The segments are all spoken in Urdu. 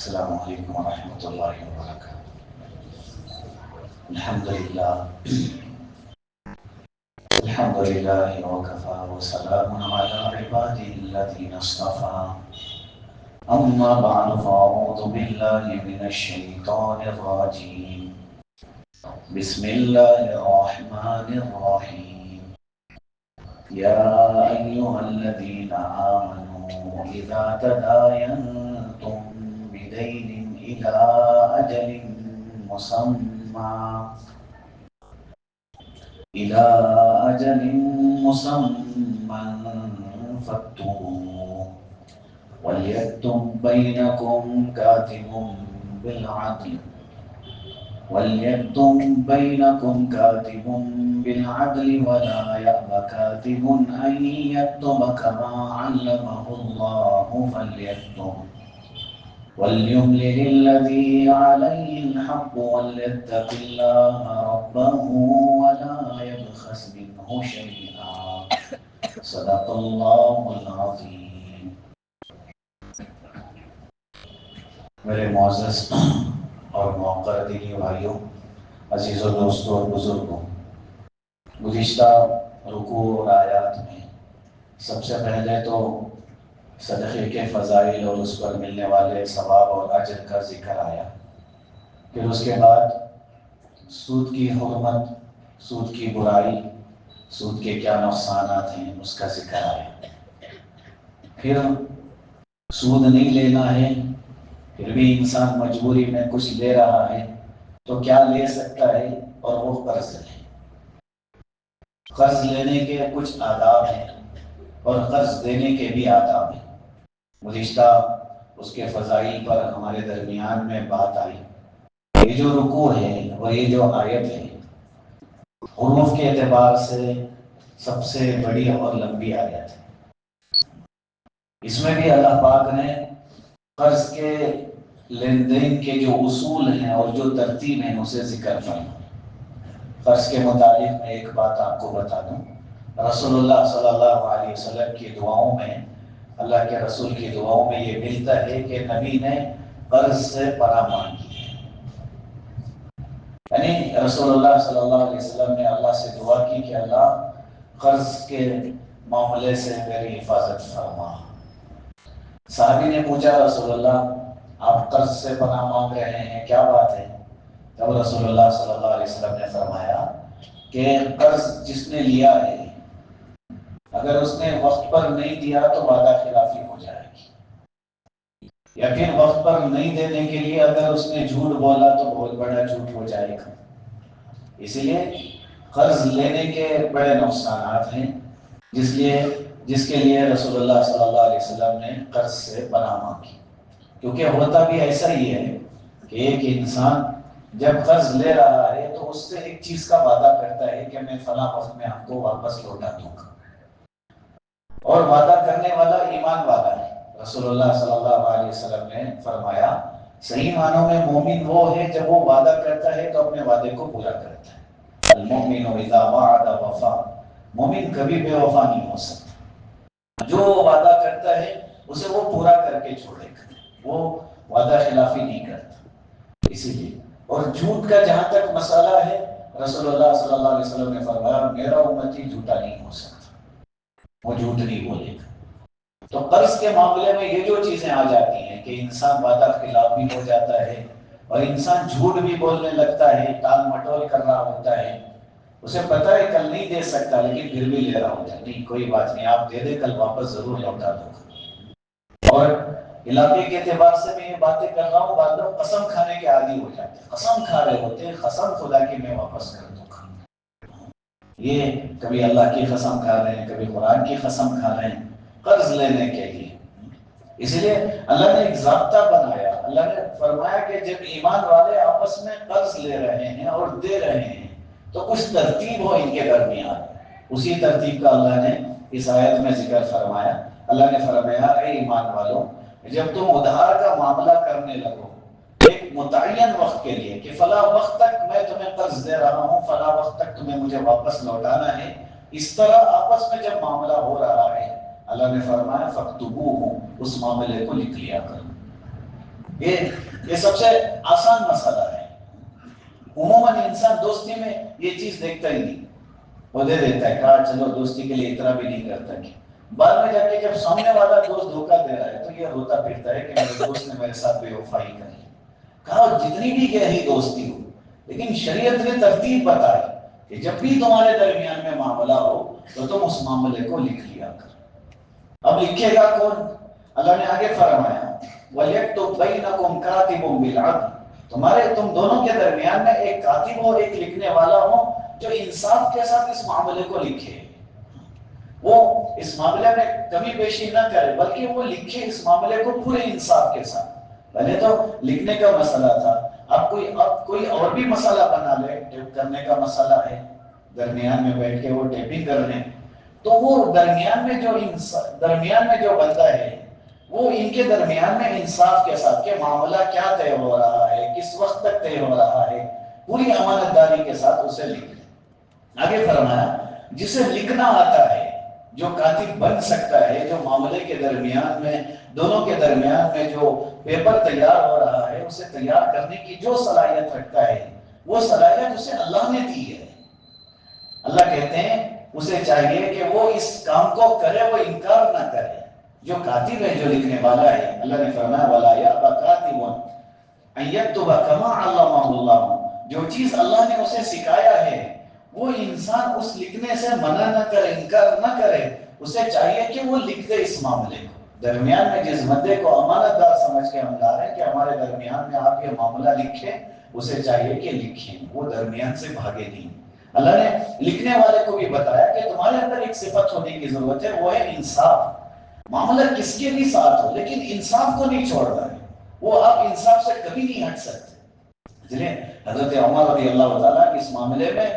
السلام علیکم ورحمۃ اللہ وبرکاتہ۔ الحمدللہ الحمدللہ وکفا وسلام علی عبادہ الذین اصطفى اما بعد فاعوذ باللہ من الشیطان الرجیم بسم اللہ الرحمن الرحیم یا ایہا الذین آمنوا اذا تداینتم بدین الی اجل مسمى إلى أجل مسمى فاكتبوه وليكتب بينكم كاتب بالعدل ولا يأب كاتب أن يكتب كما علمه الله فليكتب وليملل الذي عليه الحق وليتق الله ربه ولا يبخس منه شيئا صدق الله العظيم۔ میرے معزز اور موقر دینی بھائیوں، عزیزوں، دوستوں اور بزرگوں، گزشتہ رکوع اور آیات میں سب سے پہلے تو صدقے کے فضائل اور اس پر ملنے والے ثواب اور اجر کا ذکر آیا۔ پھر اس کے بعد سود کی حرمت، سود کی برائی، سود کے کیا نقصانات ہیں اس کا ذکر آیا۔ پھر سود نہیں لینا ہے، پھر بھی انسان مجبوری میں کچھ لے رہا ہے تو کیا لے سکتا ہے، اور وہ قرض لے۔ قرض لینے کے کچھ آداب ہیں اور قرض دینے کے بھی آداب ہیں۔ گزشتہ اس کے فضائل پر ہمارے درمیان میں بات آئی۔ یہ جو رکوع ہے اور یہ جو آیت ہے، حروف کے اعتبار سے سب سے بڑی اور لمبی آیت ہے۔ اس میں بھی اللہ پاک نے قرض کے لین دین کے جو اصول ہیں اور جو ترتیب ہیں اسے ذکر فرمایا۔ قرض کے متعلق میں ایک بات آپ کو بتا دوں، رسول اللہ صلی اللہ علیہ وسلم کی دعاؤں میں، اللہ کے رسول کی دعاؤں میں یہ ملتا ہے کہ نبی نے قرض سے پناہ مانگی ہے۔ یعنی رسول اللہ صلی اللہ علیہ وسلم نے اللہ سے دعا کی کہ اللہ قرض کے معاملے سے میری حفاظت فرما۔ صحابی نے پوچھا رسول اللہ آپ قرض سے پناہ مانگ رہے ہیں، کیا بات ہے؟ تب رسول اللہ صلی اللہ علیہ وسلم نے فرمایا کہ قرض جس نے لیا ہے اگر اس نے وقت پر نہیں دیا تو وعدہ خلافی ہو جائے گی، یا پھر وقت پر نہیں دینے کے لیے اگر اس نے جھوٹ بولا تو بہت بڑا جھوٹ ہو جائے گا۔ اسی لیے قرض لینے کے بڑے نقصانات ہیں، جس کے لیے رسول اللہ صلی اللہ علیہ وسلم نے قرض سے پناہ مانگی۔ کیونکہ ہوتا بھی ایسا ہی ہے کہ ایک انسان جب قرض لے رہا ہے تو اس سے ایک چیز کا وعدہ کرتا ہے کہ میں فلاں وقت میں آپ کو واپس لوٹا دوں گا، اور وعدہ کرنے والا ایمان والا ہے۔ رسول اللہ صلی اللہ علیہ وسلم نے فرمایا صحیح معنوں میں مومن وہ ہے جب وہ وعدہ کرتا ہے تو اپنے وعدے کو پورا کرتا ہے۔ المؤمن اذا وعد وفا، مومن کبھی بے وفا نہیں ہو سکتا۔ جو وعدہ کرتا ہے اسے وہ پورا کر کے چھوڑے گا، وہ وعدہ خلافی نہیں کرتا۔ اسی لیے اور جھوٹ کا جہاں تک مسئلہ ہے، رسول اللہ صلی اللہ علیہ وسلم نے فرمایا میرا امتی جھوٹا نہیں ہو سکتا، وہ جھوٹ نہیں بولے گا۔ تو قرض کے معاملے میں یہ جو چیزیں آ جاتی ہیں کہ انسان وعدہ خلاف بھی ہو جاتا ہے اور انسان جھوٹ بھی بولنے لگتا ہے، ٹال مٹول کر رہا ہوتا ہے، اسے پتہ ہے کل نہیں دے سکتا لیکن پھر بھی لے رہا ہوتا ہے، نہیں کوئی بات نہیں آپ دے دے، کل واپس ضرور لوٹا دو گا۔ اور علاقے کے اعتبار سے میں یہ باتیں کر رہا ہوں، بعض لوگ قسم کھانے کے عادی ہو جاتے ہیں، قسم کھا رہے ہوتے ہیں، قسم خدا کی میں واپس کر دوں گا۔ یہ کبھی اللہ کی قسم کھا رہے ہیں، کبھی قرآن کی قسم کھا رہے ہیں قرض لینے کے لیے۔ اس لیے اللہ نے ایک ضابطہ بنایا، اللہ نے فرمایا کہ جب ایمان والے آپس میں قرض لے رہے ہیں اور دے رہے ہیں تو کچھ ترتیب ہو ان کے درمیان۔ اسی ترتیب کا اللہ نے اس آیت میں ذکر فرمایا۔ اللہ نے فرمایا اے ایمان والو، جب تم ادھار کا معاملہ کرنے لگو ایک متعین وقت کے لیے کہ فلاں وقت تک میں تمہیں قرض دے رہا ہوں، فلاں وقت تک تمہیں مجھے واپس لوٹانا ہے، اس طرح آپس میں جب معاملہ ہو رہا ہے، اللہ نے فرمایا فَاكْتُبُوهُ، اس معاملے کو لکھ لیا کرو۔ یہ سب سے آسان مسئلہ ہے. عموماً انسان دوستی میں یہ چیز دیکھتا ہی نہیں, وہ دے دیتا ہے, کہا چلو دوستی کے لیے اتنا بھی نہیں کرتا. کہ بعد میں جا کے جب سامنے والا دوست دھوکہ دے رہا ہے تو یہ روتا پھرتا ہے کہ میرے دوست نے میرے ساتھ بے وفائی کری. کہا جتنی بھی گہری دوستی ہو, لیکن شریعت نے ترتیب بتائی کہ جب بھی تمہارے درمیان میں معاملہ ہو تو تم اس معاملے کو لکھ لیا کر. اب لکھے گا کون؟ اللہ نے آگے فرمایا وَلْيَكْتُبْ بَيْنَكُمْ كَاتِبٌ بِالْعَدْلِ, تم دونوں کے درمیان میں ایک کاتب ہو, ایک لکھنے والا ہو جو انصاف کے ساتھ اس معاملے کو لکھے. وہ اس معاملے میں کمی بیشی نہ کرے بلکہ وہ لکھے اس معاملے کو پورے انصاف کے ساتھ. پہلے تو لکھنے کا مسئلہ تھا, اب کوئی اور بھی مسئلہ بنا لے, ٹیپ کرنے کا مسئلہ ہے, درمیان میں بیٹھ کے وہ ٹیپنگ کر لیں, تو وہ درمیان میں جو بندہ ہے وہ ان کے درمیان میں انصاف کے ساتھ کہ معاملہ کیا طے ہو رہا ہے, کس وقت تک طے ہو رہا ہے, پوری امانت داری کے ساتھ اسے لکھ لیں. آگے فرمایا جسے لکھنا آتا ہے, جو کاتب بن سکتا ہے, جو معاملے کے درمیان میں دونوں کے درمیان میں جو پیپر تیار ہو رہا ہے اسے تیار کرنے کی جو صلاحیت رکھتا ہے, وہ صلاحیت اسے اللہ نے دی ہے. اللہ کہتے ہیں اسے چاہیے کہ وہ اس کام کو کرے, وہ انکار نہ کرے. جو کاتب ہے, جو لکھنے والا ہے, اللہ نے فرمایا وَلَا يَأْبَ كَاتِبٌ أَن يَكْتُبَ كَمَا عَلَّمَهُ اللَّهُ, جو چیز اللہ نے اسے سکھایا ہے وہ انسان اس لکھنے سے منع نہ کرے, انکار نہ کرے. اسے چاہیے کہ وہ لکھ دے اس معاملے کو. درمیان میں جس بندے کو امانت دار سمجھ کے ہم لا رہے ہیں کہ ہمارے درمیان میں آپ یہ معاملہ لکھیں, اسے چاہیے کہ لکھیں, وہ درمیان سے بھاگے نہیں. اللہ نے لکھنے والے کو بھی بتایا کہ تمہارے اندر ایک صفت ہونے کی ضرورت ہے, وہ ہے انصاف. معاملہ کس کے بھی ساتھ ہو لیکن انصاف کو نہیں چھوڑنا ہے, وہ آپ انصاف سے کبھی نہیں ہٹ سکتے. اس لیے حضرت عمر رضی اللہ تعالیٰ اس معاملے میں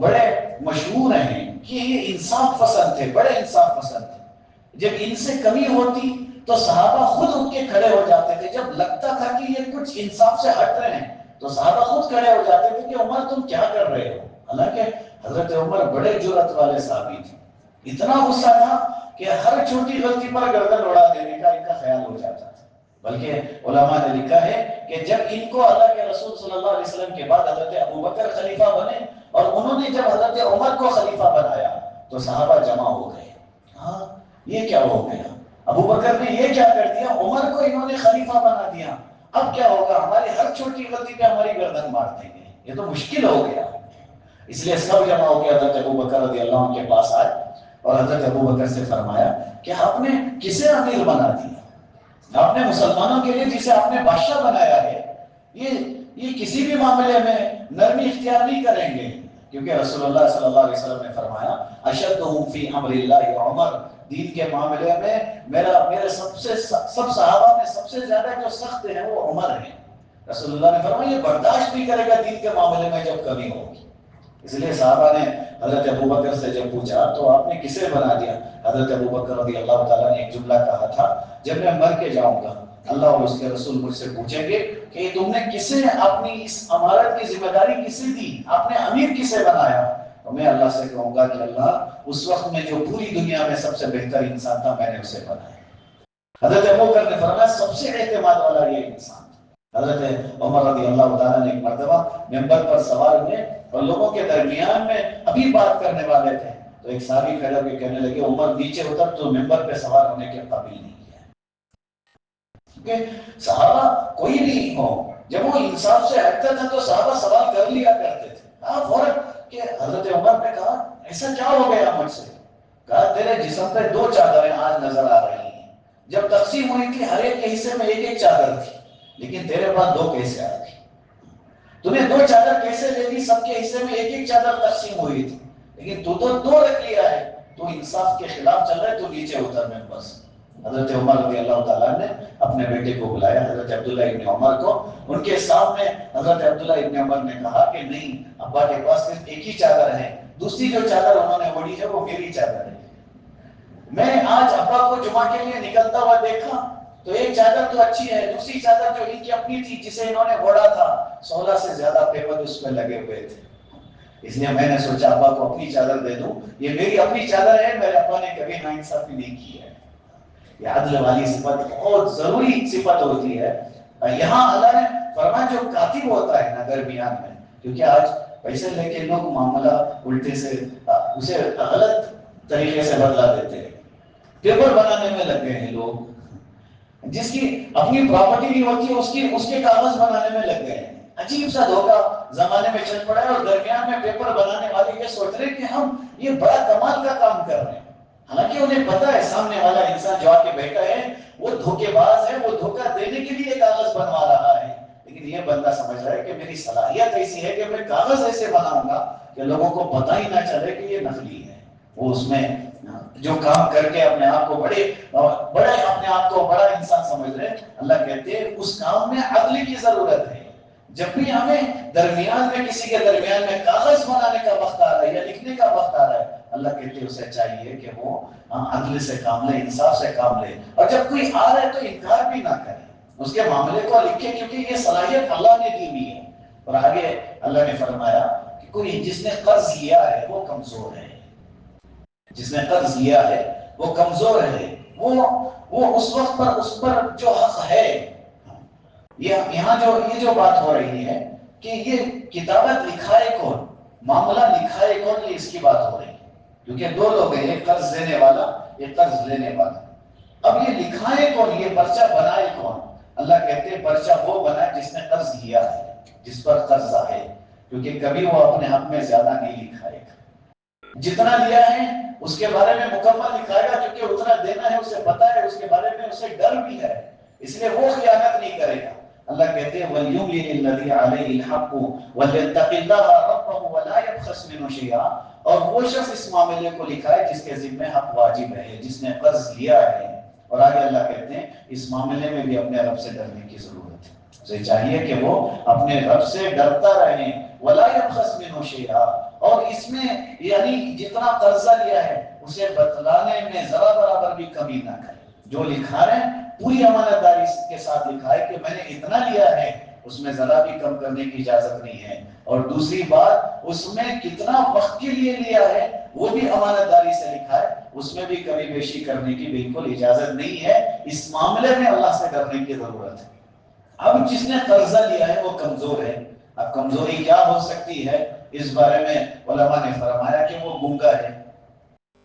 بڑے مشہور ہیں کہ یہ انصاف پسند تھے, بڑے انصاف پسند تھے. جب ان سے کمی ہوتی تو صحابہ خود اٹھ کے کھڑے ہو جاتے تھے. جب لگتا تھا کہ یہ کچھ انصاف سے ہٹ رہے ہیں تو صحابہ خود کھڑے ہو جاتے تھے کہ عمر تم کیا کر رہے ہو. حالانکہ حضرت عمر بڑے جرأت والے صحابی تھے, اتنا غصہ تھا کہ ہر چھوٹی غلطی پر گردن اڑا دینے کا ان کا خیال ہو جاتا تھا. بلکہ علماء نے لکھا ہے کہ جب ان کو اللہ کے رسول صلی اللہ علیہ وسلم کے بعد حضرت ابو بکر خلیفہ بنے اور انہوں نے جب حضرت عمر کو خلیفہ بنایا تو صحابہ جمع ہو گئے. ہاں یہ کیا ہو گیا, ابو بکر نے یہ کیا کر دیا, عمر کو انہوں نے خلیفہ بنا دیا, اب کیا ہوگا, ہماری ہر چھوٹی غلطی پہ ہماری گردن مار دیں گے, یہ تو مشکل ہو گیا. اس لیے سب جمع ہو کے حضرت ابو بکر رضی اللہ عنہ کے پاس آئے اور حضرت ابو بکر سے فرمایا کہ آپ نے کسے امیر بنا دیا, آپ نے مسلمانوں کے لیے جسے آپ نے بادشاہ بنایا ہے یہ کسی بھی معاملے میں نرمی اختیار نہیں کریں گے, کیونکہ رسول اللہ صلی اللہ علیہ وسلم نے فرمایا اشدہم فی امر اللہ عمر, دین کے معاملے میں میرے سب صحابہ میں سب سے زیادہ جو سخت ہیں وہ عمر ہیں. رسول اللہ نے فرمایا یہ برداشت نہیں کرے گا دین کے معاملے میں جب کمی ہوگی. اس لیے صحابہ نے حضرت ابو بکر سے جب پوچھا تو آپ نے کسے بنا دیا, حضرت ابو بکر رضی اللہ تعالیٰ نے ایک جملہ کہا تھا, جب میں مر کے جاؤں گا اللہ اور اس کے رسول مجھ سے پوچھیں گے کہ تم نے کسے اپنی اس امارت کی ذمہ داری کسے دی, آپ نے امیر کسے بنایا, تو میں اللہ سے کہوں گا کہ اللہ اس وقت میں جو پوری دنیا میں سب سے بہتر انسان تھا میں نے اسے بنایا. حضرت ابو بکر نے فرمایا سب سے اعتماد والا یہ انسان. حضرت عمر رضی اللہ تعالیٰ نے ایک مرتبہ ممبر پر سوار ہوئے اور لوگوں کے درمیان میں ابھی بات کرنے والے تھے تو ایک صحابی کھڑے ہو کے کہنے لگے عمر نیچے اتر, تو ممبر پہ سوار ہونے کے قابل نہیں ہے. کیونکہ صحابہ کوئی نہیں ہو, جب وہ انصاف سے ہٹتا تھا تو صحابہ سوال کر لیا کرتے تھے. فوراً کہ حضرت عمر نے کہا ایسا کیا ہو گیا مجھ سے, کہا تیرے جسم پہ 2 چادریں آج نظر آ رہی ہیں, جب تقسیم ہوئی تھی ہر ایک کے حصے میں ایک چادر تھی, لیکن تیرے پاس 2 کیسے آ گئی, تمہیں 2 چادر کیسے لے لی, سب کے حصے میں ایک چادر تقسیم ہوئی تھی, لیکن تو 2 رکھ لیا ہے, تو انصاف کے خلاف چل رہا ہے, تو نیچے اتر میں بس. حضرت عمر رضی اللہ تعالیٰ نے اپنے بیٹے کو بلایا, حضرت عبداللہ ابن عمر کو, ان کے سامنے حضرت عبداللہ ابن عمر نے کہا کہ نہیں, ابا کے پاس صرف ایک ہی چادر ہے, دوسری جو چادر انہوں نے اوڑھی ہے وہ میری چادر ہے. میں آج ابا کو جمعہ کے لیے نکلتا ہوا دیکھا تو ایک چادر تو اچھی ہے, دوسری چادر جو ان کی اپنی تھی جسے انہوں نے اوڑھا تھا 16 سے زیادہ پیپر اس پہ لگے ہوئے تھے. اس لیے میں نے سوچا ابا کو اپنی چادر دے دوں, یہ میری اپنی چادر ہے, میرے ابا نے کبھی ناانصافی نہیں کی ہے. یہ عدل والی صفت بہت ضروری صفت ہوتی ہے. یہاں اللہ نے فرمایا جو کاتب ہوتا ہے نا درمیان میں، کیونکہ آج پیسے لے کے لوگ معاملہ الٹے سے اسے غلط طریقے سے بدلا دیتے ہیں، پیپر بنانے میں لگ گئے ہیں لوگ، جس کی اپنی پراپرٹی نہیں ہوتی اس کے کاغذ بنانے میں لگ گئے ہیں۔ عجیب سا دھوکہ زمانے میں چل پڑا ہے، اور درمیان میں پیپر بنانے والے یہ سوچ رہے ہیں کہ ہم یہ بڑا کمال کا کام کر رہے ہیں، حالانکہ انہیں پتا ہے سامنے والا انسان جو آ کے بیٹھا ہے وہ دھوکے باز ہے، وہ دھوکہ دینے کے لیے کاغذ بنوا رہا ہے، لیکن یہ بندہ سمجھ رہا ہے کہ میری صلاحیت ایسی ہے کہ میں کاغذ ایسے بناؤں گا کہ لوگوں کو پتہ ہی نہ چلے کہ یہ نقلی ہے۔ وہ اس میں جو کام کر کے اپنے آپ کو بڑے اپنے آپ کو بڑا انسان سمجھ رہے ہیں، اللہ کہتے ہیں اس کام میں عدل کی ضرورت ہے۔ جب بھی ہمیں درمیان میں کسی کے درمیان میں کاغذ بنانے کا وقت آ رہا ہے یا لکھنے کا وقت آ رہا ہے، اللہ کہتے ہیں اسے چاہیے کہ وہ عدل سے کام لے، انصاف سے کام لے، اور جب کوئی آ رہا ہے تو انکار بھی نہ کرے، اس کے معاملے کو لکھے، کیونکہ یہ صلاحیت اللہ نے دی ہوئی ہے۔ اور آگے اللہ نے فرمایا کہ کوئی جس نے قرض لیا ہے وہ کمزور ہے، جس نے قرض لیا ہے وہ کمزور ہے، وہ اس وقت پر اس پر جو حق ہے، یہاں یہ جو بات ہو رہی ہے کہ یہ کتابت لکھائے کون، معاملہ لکھائے کون، یہ اس کی بات ہو رہی ہے، کیونکہ دو لوگ ہیں، ایک قرض دینے والا، ایک قرض لینے والا۔ اب یہ لکھائے کون، یہ پرچہ بنائے کون؟ اللہ کہتے ہیں پرچہ وہ بنائے جس نے قرض لیا ہے، جس پر قرضہ ہے، کیونکہ کبھی وہ اپنے حق میں زیادہ نہیں لکھائے گا، جتنا لیا ہے اس کے بارے میں مکمل لکھائے گا، کیونکہ اتنا دینا ہے اسے پتا ہے، اس کے بارے میں اسے ڈر بھی ہے، اس لیے وہ خیانت نہیں کرے گا۔ اللہ کہتے ہیں وَلْيُمْلِلِ الَّذِي عَلَيْهِ الْحَقُّ وَلْيَتَّقِ اللَّهَ رَبَّهُ وَلَا يَبْخَسْ مِنْهُ شَيْئًا، اور وہ شخص اس معاملے کو لکھائے جس کے ذمہ حق واجب ہے، جس نے قرض لیا ہے۔ اور آگے اللہ کہتے ہیں اس معاملے میں بھی اپنے رب سے ڈرنے کی ضرورت ہے، اسے چاہیے کہ وہ اپنے رب سے ڈرتا رہے، وَلَا يَبْخَسْ مِنْهُ شَيْئًا، اور اس میں یعنی جتنا قرضہ لیا ہے اسے بتلانے میں ذرا برابر بھی کمی نہ کرے، جو لکھا رہے ہیں پوری امانت داری کے ساتھ لکھا ہے کہ میں نے اتنا لیا ہے، اس میں ذرا بھی کم کرنے کی اجازت نہیں ہے، اور دوسری بات اس میں کتنا وقت کے لیے لیا ہے وہ بھی امانت داری سے لکھا ہے، اس میں بھی کمی بیشی کرنے کی بالکل اجازت نہیں ہے۔ اس معاملے میں اللہ سے ڈرنے کی ضرورت ہے۔ اب جس نے قرضہ لیا ہے وہ کمزور ہے، اب کمزوری کیا ہو سکتی ہے، اس بارے میں علماء نے فرمایا کہ وہ گونگا ہے،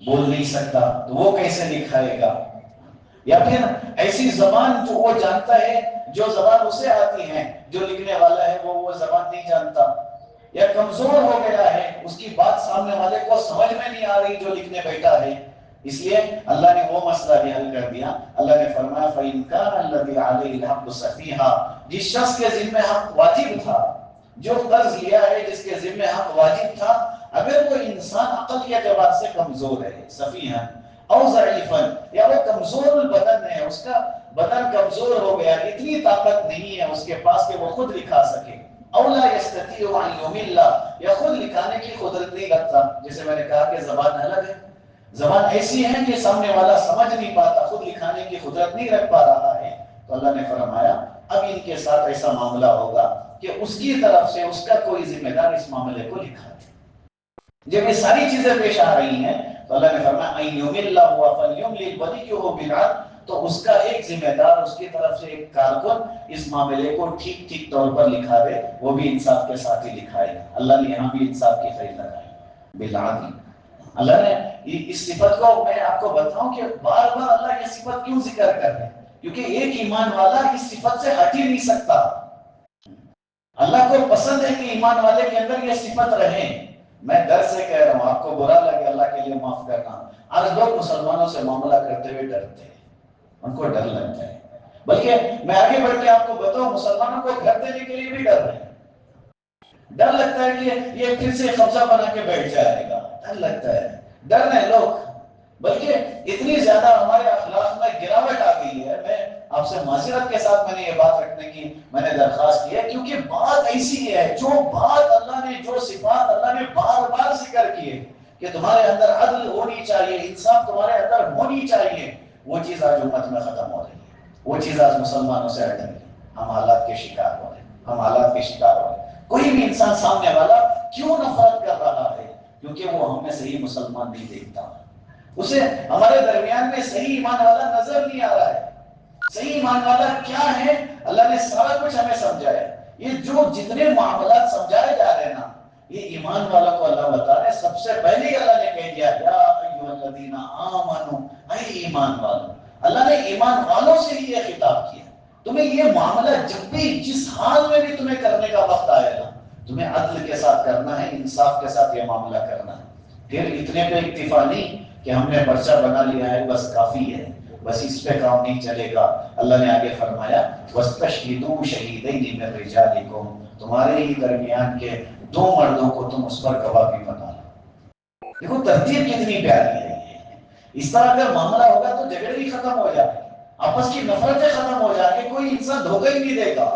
بول نہیں سکتا، تو وہ کیسے لکھائے گا، یا پھر ایسی زبان جو وہ جانتا ہے، جو زبان اسے آتی ہے، جو لکھنے والا ہے وہ زبان نہیں جانتا، یا کمزور ہو گیا ہے، اس کی بات سامنے والے کو سمجھ میں نہیں آ رہی جو لکھنے بیٹھا ہے، اس لیے اللہ نے وہ مسئلہ بھی حل کر دیا۔ اللہ نے فرمایا فَإِنْ كَانَ الَّذِي عَلَيْهِ الْحَقُّ سَفِيهًا، جس شخص کے ذمہ حق واجب تھا، جو قرض لیا ہے جس کے ذمہ حق واجب تھا، اگر وہ انسان عقل کے اعتبار سے کمزور ہے، سفیہاً او ضعیفاً، یا وہ کمزور البدن ہے، اس کا بدن کمزور ہو گیا، اتنی طاقت نہیں ہے اس کے پاس کہ وہ خود لکھا سکے، او لا یستطیع ان یمل، یا خود لکھانے کی قدرت نہیں رکھتا، جیسے میں نے کہا کہ زبان الگ ہے، زبان ایسی ہے کہ سامنے والا سمجھ نہیں پاتا، خود لکھانے کی قدرت نہیں رکھ پا رہا ہے، تو اللہ نے فرمایا اب ان کے ساتھ ایسا معاملہ ہوگا کہ اس کی طرف سے اس کا کوئی ذمہ دار اس معاملے کو لکھا دے۔ جب یہ ساری چیزیں پیش آ رہی ہیں تو اللہ نے فرمایا ان یمل هو فلیملل ولیہ بالعدل، تو اس کا ایک ذمہ دار، اس کی طرف سے ایک کارکن اس معاملے کو ٹھیک ٹھیک طور پر لکھا دے، وہ بھی انصاف کے ساتھ ہی لکھائے گا۔ اللہ نے یہاں بھی انصاف کی خیر لگائی بالعدل۔ اللہ نے اس صفت کو، میں آپ کو بتاؤں کہ بار بار اللہ یہ صفت کیوں ذکر کر رہے ہیں، کیونکہ ایک ایمان والا اس صفت سے ہٹ ہی نہیں سکتا۔ اللہ کو پسند ہے کہ ایمان والے کے اندر یہ صفت رہے۔ میں ڈر سے کہہ رہا ہوں، آپ کو برا لگے اللہ کے لیے معاف کرنا، آج لوگ مسلمانوں سے معاملہ کرتے ہوئے ڈرتے ہیں، ان کو ڈر لگتا ہے، بلکہ میں آگے بڑھ کے آپ کو بتاؤں مسلمانوں کو گھر دینے کے لیے بھی ڈر رہے ہیں، ڈر لگتا ہے کہ یہ پھر سے قبضہ بنا کے بیٹھ جائے گا، ڈر لگتا ہے، ڈر رہے لوگ، بلکہ اتنی زیادہ ہمارے اخلاق میں گراوٹ آ گئی ہے۔ میں آپ سے معذرت کے ساتھ میں نے یہ بات رکھنے کی میں نے درخواست کی ہے، کیونکہ بات ایسی ہے، جو بات اللہ نے، جو صفات اللہ نے بار بار ذکر کی ہے کہ تمہارے اندر عدل ہونی چاہیے، انصاف تمہارے اندر ہونی چاہیے، وہ چیز آج امت میں ختم ہو رہی ہے، وہ چیز آج مسلمانوں سے ہٹ رہی ہے، ہم حالات کے شکار ہو رہے ہیں، ہم حالات کے شکار ہو رہے ہیں۔ کوئی بھی انسان سامنے والا کیوں نفرت کر رہا ہے، کیونکہ وہ ہمیں صحیح مسلمان نہیں دیکھتا، اسے ہمارے درمیان میں صحیح ایمان والا نظر نہیں آ رہا ہے، صحیح ایمان والا کیا ہے اللہ نے سارا کچھ ہمیں سمجھایا. یہ جو جتنے معاملات سمجھائے جا رہے ہیں نا یہ ایمان والا کو اللہ بتا رہے. سب سے پہلے اللہ نے کہہ دیا یا ایھا الذین آمنو، اے ایمان والو. اللہ نے ایمان والوں سے ہی یہ خطاب کیا. تمہیں یہ معاملہ جب بھی جس حال میں بھی تمہیں کرنے کا وقت آئے گا تمہیں عدل کے ساتھ کرنا ہے، انصاف کے ساتھ یہ معاملہ کرنا ہے. پھر اتنے پہ اکتفا نہیں کہ ہم نے پرچہ بنا لیا ہے بس کافی ہے، بس اس پہ کام نہیں چلے گا. اللہ نے آگے فرمایا وَاسْتَشْهِدُوا شَهِيدَيْنِ مِن رِجَالِكُمْ، تمہارے ہی درمیان کے 2 مردوں کو تم اس پر گواہ بھی بنا لو. دیکھو ترتیب کتنی پیاری ہے. اس طرح اگر معاملہ ہوگا تو جھگڑے بھی ختم ہو جائیں گے، آپس کی نفرتیں ختم ہو جائیں گے، کوئی انسان دھوکہ ہی نہیں دے گا.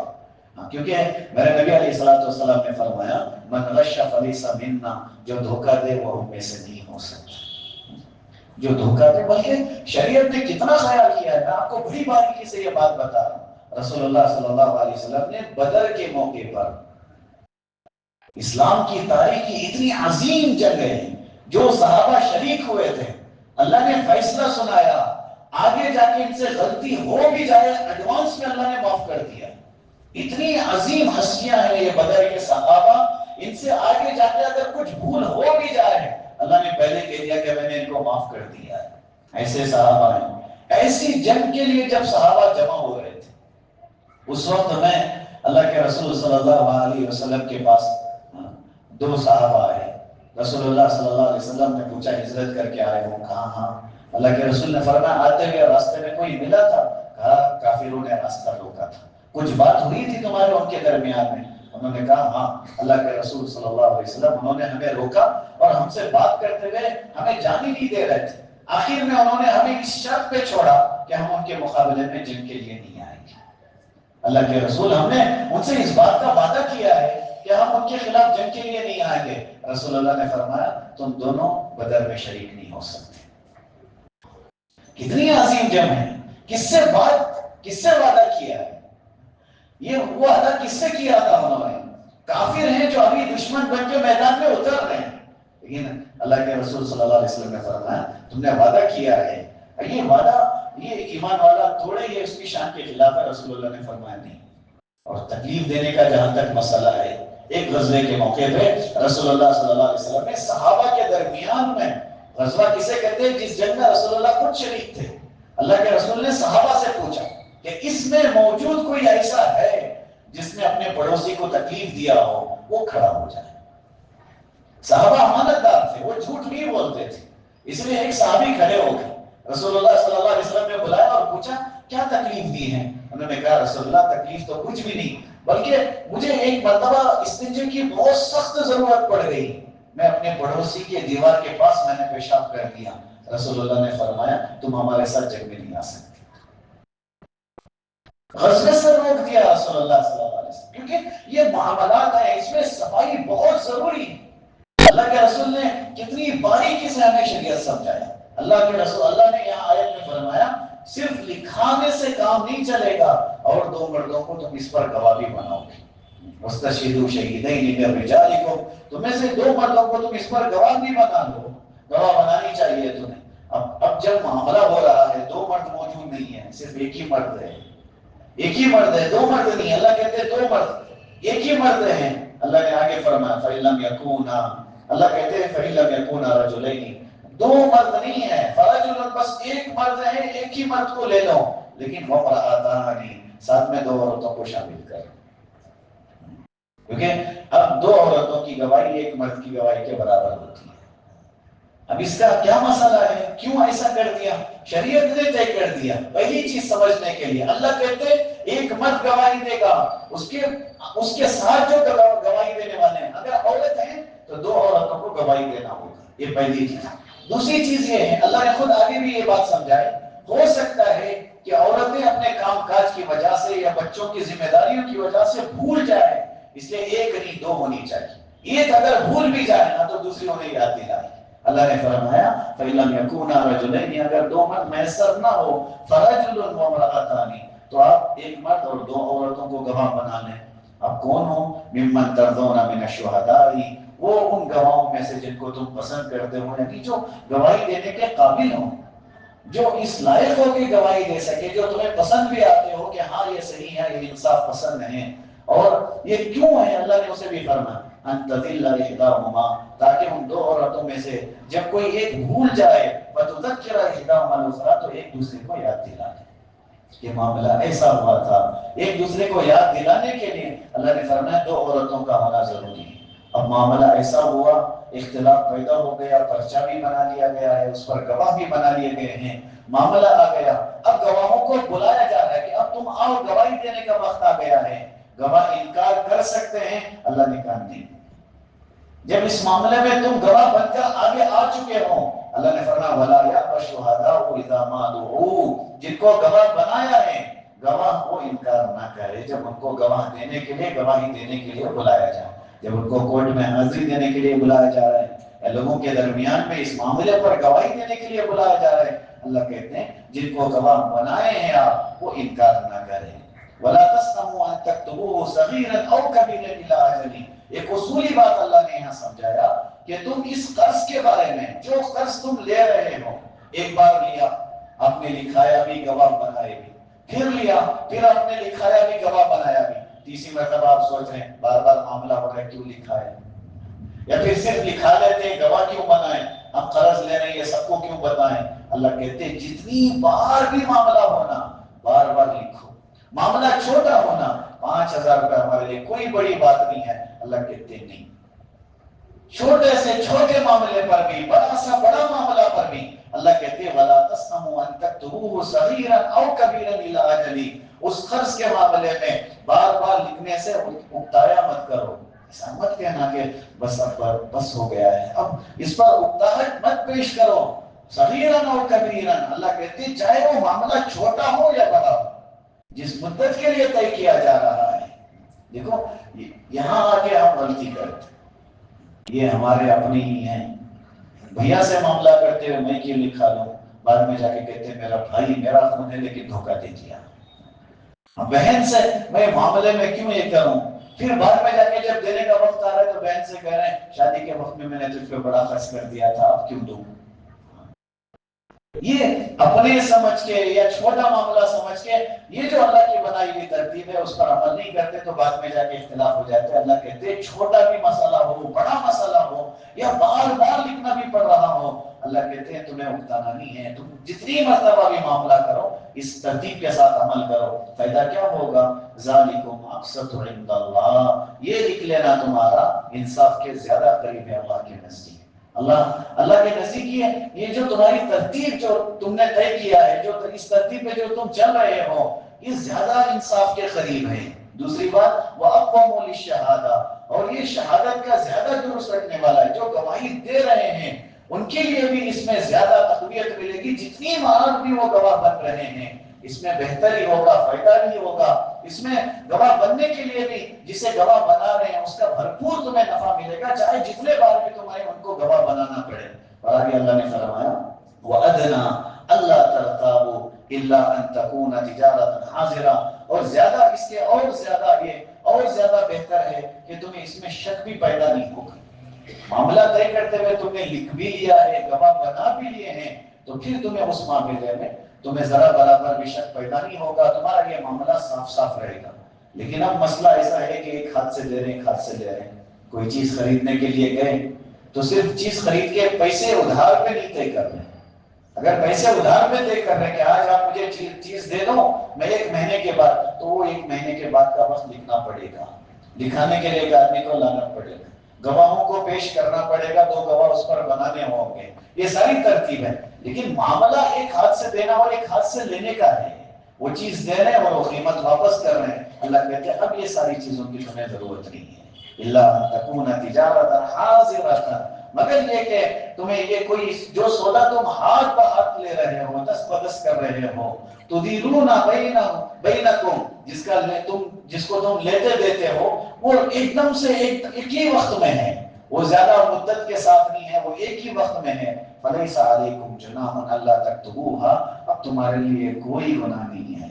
کیونکہ میرے نبی علیہ السلام نے فرمایا من غش فلیس منا، جو دھوکہ دے وہ ہم میں سے نہیں ہو سکتا. جو دھوکہ دے، بلکہ شریعت نے کتنا خیال کیا ہے. میں آپ کو بڑی باریکی سے یہ بات بتا رہا ہوں. رسول اللہ صلی اللہ علیہ وسلم نے بدر کے موقع پر، اسلام کی تاریخ کی اتنی عظیم جنگ ہے جو صحابہ شریک ہوئے تھے، اللہ نے فیصلہ سنایا. آگے جا کے ان سے غلطی ہو بھی جائے ایڈوانس میں اللہ نے معاف کر دیا. اتنی عظیم ہستیاں ہیں یہ بدر کے صحابہ، ان سے آگے جا کے اگر کچھ بھول ہو بھی جائے اللہ نے پہلے کہہ دیا کہ میں نے ان کو معاف کر دیا ہے. ایسے صحابہ ہیں. ایسی جنگ کے لیے جب صحابہ جمع ہو رہے تھے اس وقت میں اللہ کے رسول صلی اللہ علیہ وسلم کے پاس 2 صحابہ آئے. رسول اللہ صلی اللہ علیہ وسلم نے پوچھا ہجرت کر کے آئے ہو کہاں؟ ہاں. اللہ کے رسول نے فرمایا آتے ہوئے راستے میں کوئی ملا تھا؟ کہا کافروں نے راستہ روکا تھا. کچھ بات ہوئی تھی تمہارے ان کے درمیان میں؟ انہوں نے کہا ہاں. اللہ کے رسول صلی اللہ علیہ وسلم انہوں نے ہمیں روکا اور ہم سے بات کرتے ہوئے ہمیں جانے نہیں دے رہے تھے. آخر میں انہوں نے ہمیں اس شرط پہ چھوڑا کہ ہم ان کے مقابلے میں جنگ کے لیے نہیں آئیں گے. اللہ کے رسول ہم نے ان سے اس بات کا وعدہ کیا ہے کہ ہم ان کے خلاف جنگ کے لیے نہیں آئیں گے. رسول اللہ نے فرمایا تم دونوں بدر میں شریک نہیں ہو سکتے. کتنی عظیم جنگ ہے. کس سے وعدہ کیا ہے؟ یہ وہ وعدہ کس سے کیا تھا انہوں نے؟ کافر ہیں جو ابھی دشمن بن کے میدان میں اتر رہے ہیں، لیکن اللہ کے رسول صلی اللہ علیہ وسلم نے فرمایا تم نے وعدہ کیا ہے. یہ وعدہ یہ ایمان والا توڑے یہ اس کی شان کے خلاف ہے. رسول اللہ نے فرمایا نہیں. اور تکلیف دینے کا جہاں تک مسئلہ ہے، ایک غزوے کے موقع پہ رسول اللہ صلی اللہ علیہ وسلم نے صحابہ کے درمیان میں، غزوہ کسے کہتے ہیں جس جنگ میں رسول اللہ خود شریک تھے، اللہ کے رسول نے صحابہ سے پوچھا کہ اس میں موجود کوئی ایسا ہے جس نے اپنے پڑوسی کو تکلیف دیا ہو، وہ کھڑا ہو جائے. صحابہ امانت دار تھے، وہ جھوٹ نہیں بولتے تھے. اس لیے ایک صحابی کھڑے ہو گئے، رسول اللہ صلی اللہ علیہ وسلم نے بلایا اور پوچھا کیا تکلیف دی ہے؟ انہوں نے کہا رسول اللہ تکلیف تو کچھ بھی نہیں، بلکہ مجھے ایک مرتبہ استنجے کی بہت سخت ضرورت پڑ گئی، میں اپنے پڑوسی کے دیوار کے پاس میں نے پیشاب کر دیا. رسول اللہ نے فرمایا تم ہمارے ساتھ جنگ میں نہیں آ سکتے. غزوے سے روک دیا رسول اللہ صلی اللہ علیہ وسلم، کیونکہ یہ معاملات ہیں اس میں صفائی بہت ضروری ہے. اللہ کے رسول نے کتنی باریکی سے ہمیں شریعت سمجھایا. اللہ کے رسول اللہ نے یہاں آیت میں فرمایا صرف لکھانے سے کام نہیں چلے گا، اور 2 مردوں کو تم اس پر گواہ بھی بناؤ گے. وَاسْتَشْهِدُوا شَهِيدَيْنِ مِن رِجَالِكُمْ، تم میں سے 2 مردوں کو تم اس پر گواہ بھی بنا لو. گواہ بنانی چاہیے تمہیں. اب جب معاملہ ہو رہا ہے 2 مرد موجود نہیں ہے، صرف ایک ہی مرد ہے. 2 مرد نہیں. اللہ کہتے ہیں 2 مرد، ایک ہی مرد ہیں. اللہ نے آگے فرمایا فَإِن لَمْ يَكُونَا، اللہ کہتے ہیں فَإِن لَمْ يَكُونَا رَجُلَيْنِ، 2 مرد نہیں ہے، فرجل، بس ایک مرد ہے، ایک ہی مرد کو لے لو. لیکن وَامْرَأَتَانِ، ساتھ میں 2 عورتوں کو شامل کر، کیونکہ اب 2 عورتوں کی گواہی ایک مرد کی گواہی کے برابر ہوتی ہے. اب اس کا کیا مسئلہ ہے؟ کیوں ایسا کر دیا؟ شریعت نے طے کر دیا. پہلی چیز سمجھنے کے لیے اللہ کہتے ایک مرد گواہی دے گا، اس کے ساتھ جو گواہی دینے والے ہیں اگر عورت ہیں تو 2 عورتوں کو گواہی دینا ہوگا. یہ پہلی چیز. دوسری چیز یہ ہے اللہ نے خود آگے بھی یہ بات سمجھائے، ہو سکتا ہے کہ عورتیں اپنے کام کاج کی وجہ سے یا بچوں کی ذمہ داریوں کی وجہ سے بھول جائیں، اس لیے ایک نہیں 2 ہونی چاہیے. ایک اگر بھول بھی جائے نا تو دوسری انہیں یاد دلائے. اللہ نے فرمایا فَإِن لَمْ يَكُونَا رَجُلَيْنِ، اگر 2 مرد میسر نہ ہو، فَرَجُلٌ وَامْرَأَتَانِ، تو آپ ایک مرد اور 2 عورتوں کو گواہ بنا لیں. اب کون ہو؟ مِمَّن تَرْضَوْنَ مِنَ الشُّهَدَاءِ، وہ ان گواہوں میں سے جن کو تم پسند کرتے ہو، یعنی جو گواہی دینے کے قابل ہوں. جو اس لائق ہو کہ گواہی دے سکے، جو تمہیں پسند بھی آتے ہو کہ ہاں یہ صحیح ہے، یہ انصاف پسند ہے، اور یہ کیوں ہے؟ اللہ نے اسے بھی فرمایا ان تذل احداہما، تاکہ ان دو عورتوں میں سے جب کوئی ایک بھول جائے فتذکر احداہما الاخری، تو ایک دوسرے کو یاد دلا دے کہ معاملہ ایسا ہوا تھا۔ ایک دوسرے کو یاد دلانے کے لیے اللہ نے فرمایا دو عورتوں کا ہونا ضروری ہے۔ اب معاملہ ایسا ہوا، اختلاف پیدا ہو گیا، پرچہ بھی بنا لیا گیا ہے، اس پر گواہ بھی بنا لیے گئے ہیں، معاملہ آ گیا، اب گواہوں کو بلایا جا رہا ہے کہ اب تم آؤ، گواہی دینے کا وقت آ گیا ہے۔ گواہ انکار کر سکتے ہیں، اللہ نے کہا نہیں۔ جب اس معاملے میں تم گواہ بن کر آگے آ چکے ہو، اللہ نے فرمایا وَلَا يَأْبَ الشُّهَدَاءُ إِذَا مَا دُعُوا، جن کو گواہ بنایا ہے گواہ وہ انکار نہ کرے جب ان کو گواہ دینے کے لیے، گواہی دینے کے لیے بلایا جائے۔ جب ان کو کورٹ میں حاضری دینے کے لیے بلایا جا رہا ہے یا لوگوں کے درمیان میں اس معاملے پر گواہی دینے کے لیے بلایا جا رہا ہے، اللہ کہتے ہیں جن کو گواہ بنائے ہیں آپ وہ انکار نہ کریں۔ وَلَا تَسْأَمُوا أَن تَكْتُبُوهُ صَغِيرًا أَوْ كَبِيرًا إِلَىٰ أَجَلِهِ۔ ایک اصولی بات اللہ نے یہاں سمجھایا کہ تم اس قرض کے بارے میں، جو قرض تم لے رہے ہو، ایک بار لیا آپ نے لکھایا بھی، گواہ بنائے بھی، پھر لیا پھر آپ نے لکھایا بھی، گواہ بنایا بھی، تیسری مرتبہ آپ سوچ رہے ہیں بار بار معاملہ ہو رہا ہے کیوں لکھا ہے، یا پھر صرف لکھا لیتے ہیں گواہ کیوں بنائیں، ہم قرض لے رہے ہیں یہ سب کو کیوں بتائیں؟ اللہ کہتے ہیں جتنی بار بھی معاملہ ہونا بار بار لکھو، معاملہ چھوٹا ہونا 5,000 روپے ہمارے لیے کوئی بڑی بات نہیں ہے، اللہ کہتے نہیں، چھوٹے سے چھوٹے معاملے پر بھی، بڑا سا بڑا معاملہ پر بھی اللہ کہتے ہیں وَلَا تَسْأَمُوا أَن تَكْتُبُوهُ صَغِيرًا أَوْ كَبِيرًا إِلَىٰ أَجَلِهِ۔ اس قرض کے معاملے میں بار بار لکھنے سے اکتایا مت کرو، ایسا مت کہنا کہ بس اب بس ہو گیا ہے، اب اس پر اکتاہٹ مت پیش کرو، صغیراً اور کبیراً، اللہ کہتے ہیں چاہے وہ معاملہ چھوٹا ہو یا بڑا ہو، جس مدت کے لیے طے کیا جا رہا ہے۔ دیکھو یہاں آ کے ہم غلطی کرتے، یہ ہمارے اپنے ہی ہیں، بھیا سے معاملہ کرتے ہوئے میں کیوں لکھا لوں، بعد میں جا کے کہتے ہیں میرا بھائی میرا خون ہے لیکن دھوکہ دے دیا، بہن سے میں معاملے میں کیوں یہ کروں، پھر بعد میں جا کے جب دینے کا وقت آ رہا ہے تو بہن سے کہہ رہے ہیں شادی کے وقت میں نے تجھ پہ بڑا خرچ کر دیا تھا اب کیوں دوں۔ یہ اپنے سمجھ کے یا چھوٹا معاملہ سمجھ کے یہ جو اللہ کی بنائی ہوئی ترتیب ہے اس پر عمل نہیں کرتے تو بعد میں جا کے اختلاف ہو جاتے ہیں۔ اللہ کہتے ہیں چھوٹا بھی مسئلہ ہو، بڑا مسئلہ ہو، یا بار بار لکھنا بھی پڑ رہا ہو، اللہ کہتے ہیں تمہیں اکتانا نہیں ہے، تم جتنی مرتبہ بھی معاملہ کرو اس ترتیب کے ساتھ عمل کرو، فائدہ کیا ہوگا؟ ذالکم اقسط عند اللہ، یہ لکھ لینا تمہارا انصاف کے زیادہ قریب ہے اللہ کے نزدیک۔ اللہ کے نزدیک یہ جو تمہاری ترتیب جو تم نے طے کیا ہے، جو اس ترتیب پہ جو تم چل رہے ہو یہ زیادہ انصاف کے قریب ہے۔ دوسری بات وَأَقْوَمُ لِلشَّهَادَةِ، اور یہ شہادت کا زیادہ درست رکھنے والا ہے، جو گواہی دے رہے ہیں ان کے لیے بھی اس میں زیادہ تقویت ملے گی، جتنی بار بھی وہ گواہ بن رہے ہیں اس میں بہتری ہوگا، فائدہ بھی ہوگا، اس میں گواہ بننے کے لیے بھی جسے گواہ بنا رہے ہیں اس کا بھرپور تمہیں نفع ملے گا، چاہے جتنے بار بھی تمہیں ان کو گواہ بنانا پڑے۔ اور آگے اللہ نے فرمایا وَأَدْنَا أَلَّا تَرْتَابُوا إِلَّا أَن تَكُونَ تِجَارَةً حَاضِرَةً، اور زیادہ اس کے اور زیادہ بہتر ہے کہ تمہیں اس میں شک بھی پیدا نہیں ہوگا، معاملہ طے کرتے ہوئے تم نے لکھ بھی لیا ہے، گواہ بنا بھی لیے ہیں، تو پھر تمہیں اس معاملے میں تمہیں ذرا برابر بھی شک پیدا نہیں ہوگا، تمہارا یہ معاملہ صاف صاف رہے گا۔ لیکن اب مسئلہ ایسا ہے کہ ایک ہاتھ سے لے رہے ہیں ایک ہاتھ سے لے رہے ہیں، کوئی چیز خریدنے کے لیے گئے تو صرف چیز خرید کے پیسے ادھار پہ نہیں طے کر رہے، اگر پیسے ادھار پہ طے کر رہے ہیں کہ آج آپ مجھے چیز دے دو میں 1 مہینے کے بعد، تو وہ 1 مہینے کے بعد کا وقت لکھنا پڑے گا، لکھانے کے لیے ایک آدمی کو لانا پڑے گا، گواہوں کو پیش کرنا پڑے گا، 2 گواہ اس پر بنانے ہوں گے، یہ ساری ترتیب ہے۔ لیکن معاملہ ایک ہاتھ سے دینا اور ایک ہاتھ سے لینے کا ہے، وہ چیز دے رہے ہیں اور وہ قیمت واپس کر رہے ہیں، اللہ کہتے ہیں اب یہ ساری چیزوں کی تمہیں ضرورت نہیں ہے، الا ان تکون تجارتا حاضرتا، مگر یہ کہ تمہیں یہ کوئی جو سودا تم ہاتھ پر ہاتھ لے رہے ہو، دست بدست کر رہے ہو، تدیرون بینکم، جس کو تم لیتے دیتے ہو وہ ایک دم سے ایک ہی وقت میں ہے، وہ زیادہ مدت کے ساتھ نہیں ہے، وہ ایک ہی وقت میں ہے، فلیس علیکم جناح الا تکتبوها، اب تمہارے لیے کوئی گناہ نہیں ہے،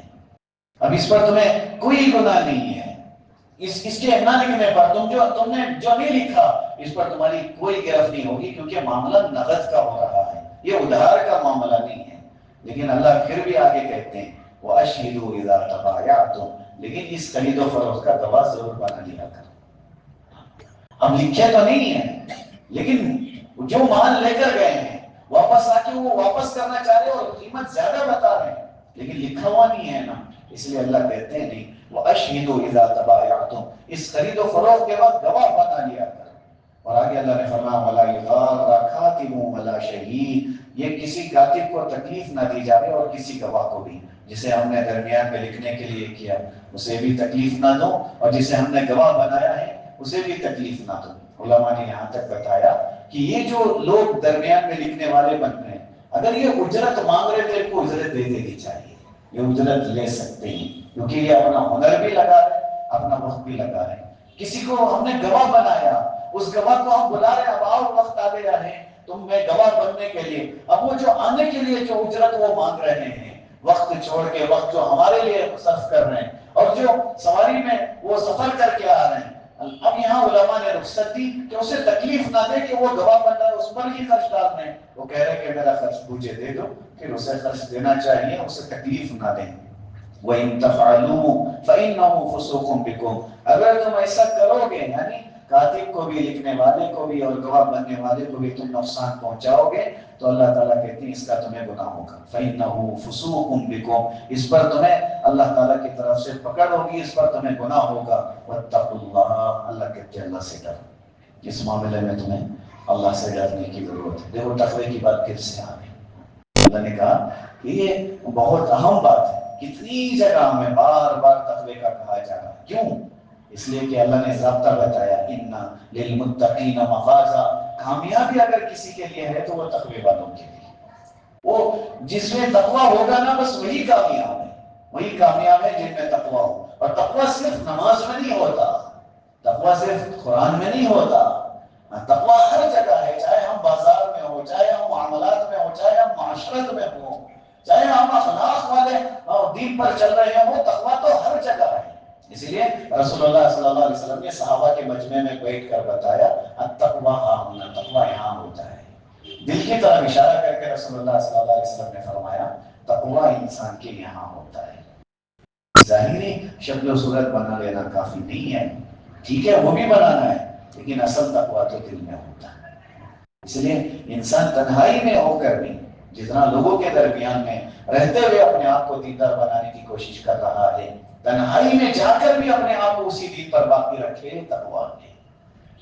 اب اس پر تمہیں کوئی گناہ نہیں ہے، اس کے نہ لکھنے پر تم نے جو نہیں لکھا اس پر تمہاری کوئی گرفت نہیں ہوگی، کیونکہ معاملہ نقد کا ہو رہا ہے، یہ ادھار کا معاملہ نہیں ہے، لیکن اللہ پھر بھی آگے کہتے ہیں وَأَشْهِدُوا إِذَا تَبَايَعْتُمْ، لیکن اس خرید و فروخت کا گواہ ضرور بنا لیا کر۔ ہم لکھے تو نہیں ہیں، لیکن جو مال لے کر گئے ہیں واپس آ کے وہ واپس کرنا چاہ رہے اور قیمت زیادہ بتا رہے ہیں، لیکن لکھا ہوا نہیں ہے نا، اس لیے اللہ کہتے ہیں نہیں وَأَشْهِدُوا إِذَا تَبَايَعْتُمْ، اس خرید و فروخت کے وقت گواہ بنا لیا کر۔ اور آگے اللہ نے فرمایا وَلَا يُضَارَّ كَاتِبٌ وَلَا شَهِيدٌ، یہ کسی کاتب کو تکلیف نہ دی جائے اور کسی گواہ کو بھی، جسے ہم نے درمیان میں لکھنے کے لیے کیا اسے بھی تکلیف نہ دو، اور جسے ہم نے گواہ بنایا ہے اسے بھی تکلیف نہ دو۔ علماء نے یہاں تک بتایا کہ یہ جو لوگ درمیان میں لکھنے والے بن رہے ہیں، اگر یہ اجرت مانگ رہے تھے کو اجرت دے دینی چاہیے، یہ اجرت لے سکتے ہیں، کیونکہ یہ اپنا ہنر بھی لگا رہے ہیں، اپنا وقت بھی لگا رہے ہیں۔ کسی کو ہم نے گواہ بنایا، اس گواہ کو ہم بلا رہے ہیں، اب آؤ وقت آ گیا ہے تم میں گواہ بننے کے لیے، اب وہ جو آنے کے لیے جو اجرت وہ مانگ رہے ہیں، وقت چھوڑ کے، وقت جو ہمارے لیے صرف کر رہے ہیں، اور جو سواری میں وہ سفر کر کے آ رہے ہیں، اب یہاں علماء نے رخصت دی کہ اسے تکلیف نہ دے کہ وہ گواہ بن رہا ہے، اس پر ہی خرچ ڈالنا ہے، وہ کہہ رہے کہ میرا خرچ مجھے دے دو، پھر اسے خرچ دینا چاہیے، اسے تکلیف نہ دیں۔ وَإِن تَفْعَلُوا فَإِنَّهُ فُسُوقٌ بِكُمْ، اگر تم ایسا کرو گے، یعنی کاتب کو بھی، لکھنے والے کو بھی، اور گواہ بننے والے کو بھی تم نقصان پہنچاؤ گے تو اللہ تعالیٰ کہتے ہیں اس کا تمہیں گناہ ہوگا۔ فَإِنَّهُ فُسُوقٌ بِكُمْ، اس پر تمہیں اللہ تعالیٰ کی طرف سے پکڑ ہوگی، اس پر تمہیں گناہ ہوگا۔ وَاتَّقُوا اللَّهَ، اللہ کہتے ہیں اللہ سے ڈرو، اس معاملے میں تمہیں اللہ سے ڈرنے کی ضرورت ہے۔ دیکھو تقوی کی بات پھر سے آ گئی، اللہ نے کہا کہ یہ بہت اہم بات ہے، کتنی جگہ ہمیں بار بار تقوی کا کہا جا رہا ہے، کیوں؟ اس لیے کہ اللہ نے ضابطہ بتایا اِنَّ لِلْمُتَّقِينَ مَفَازًا، کامیابی اگر کسی کے لیے ہے تو وہ تقوی والوں کے لیے، وہ جس میں تقوی ہوگا نا بس وہی کامیاب ہے، وہی کامیاب ہے جن میں تقوی ہو۔ اور تقوی صرف نماز میں نہیں ہوتا، تقوی صرف قرآن میں نہیں ہوتا، تقوی ہر جگہ ہے، چاہے ہم بازار میں ہو، چاہے ہم معاملات میں ہو، چاہے ہم معاشرت میں ہو، چاہے ہم اخلاق والے دین پر چل رہے ہوں، تقوی تو ہر جگہ ہے۔ اسی لیے رسول اللہ صلی اللہ علیہ وسلم نے صحابہ کے مجمع میں بیٹھ کر بتایا التقوی ہاہنا، تقوی یہاں ہوتا ہے، دل کی طرف اشارہ کر کے رسول اللہ صلی اللہ علیہ وسلم نے فرمایا تقوی انسان کے یہاں ہوتا ہے۔ ظاہری شکل و صورت بنا لینا کافی نہیں ہے، ٹھیک ہے وہ بھی بنانا ہے، لیکن اصل تقوی تو دل میں ہوتا ہے۔ اس لیے انسان تنہائی میں ہو کر بھی جتنا لوگوں کے درمیان میں رہتے ہوئے اپنے آپ کو دیندار بنانے کی کوشش کر رہا ہے، تنہائی میں جا کر بھی اپنے آپ کو اسی دین پر باقی رکھے، تقویٰ ہے۔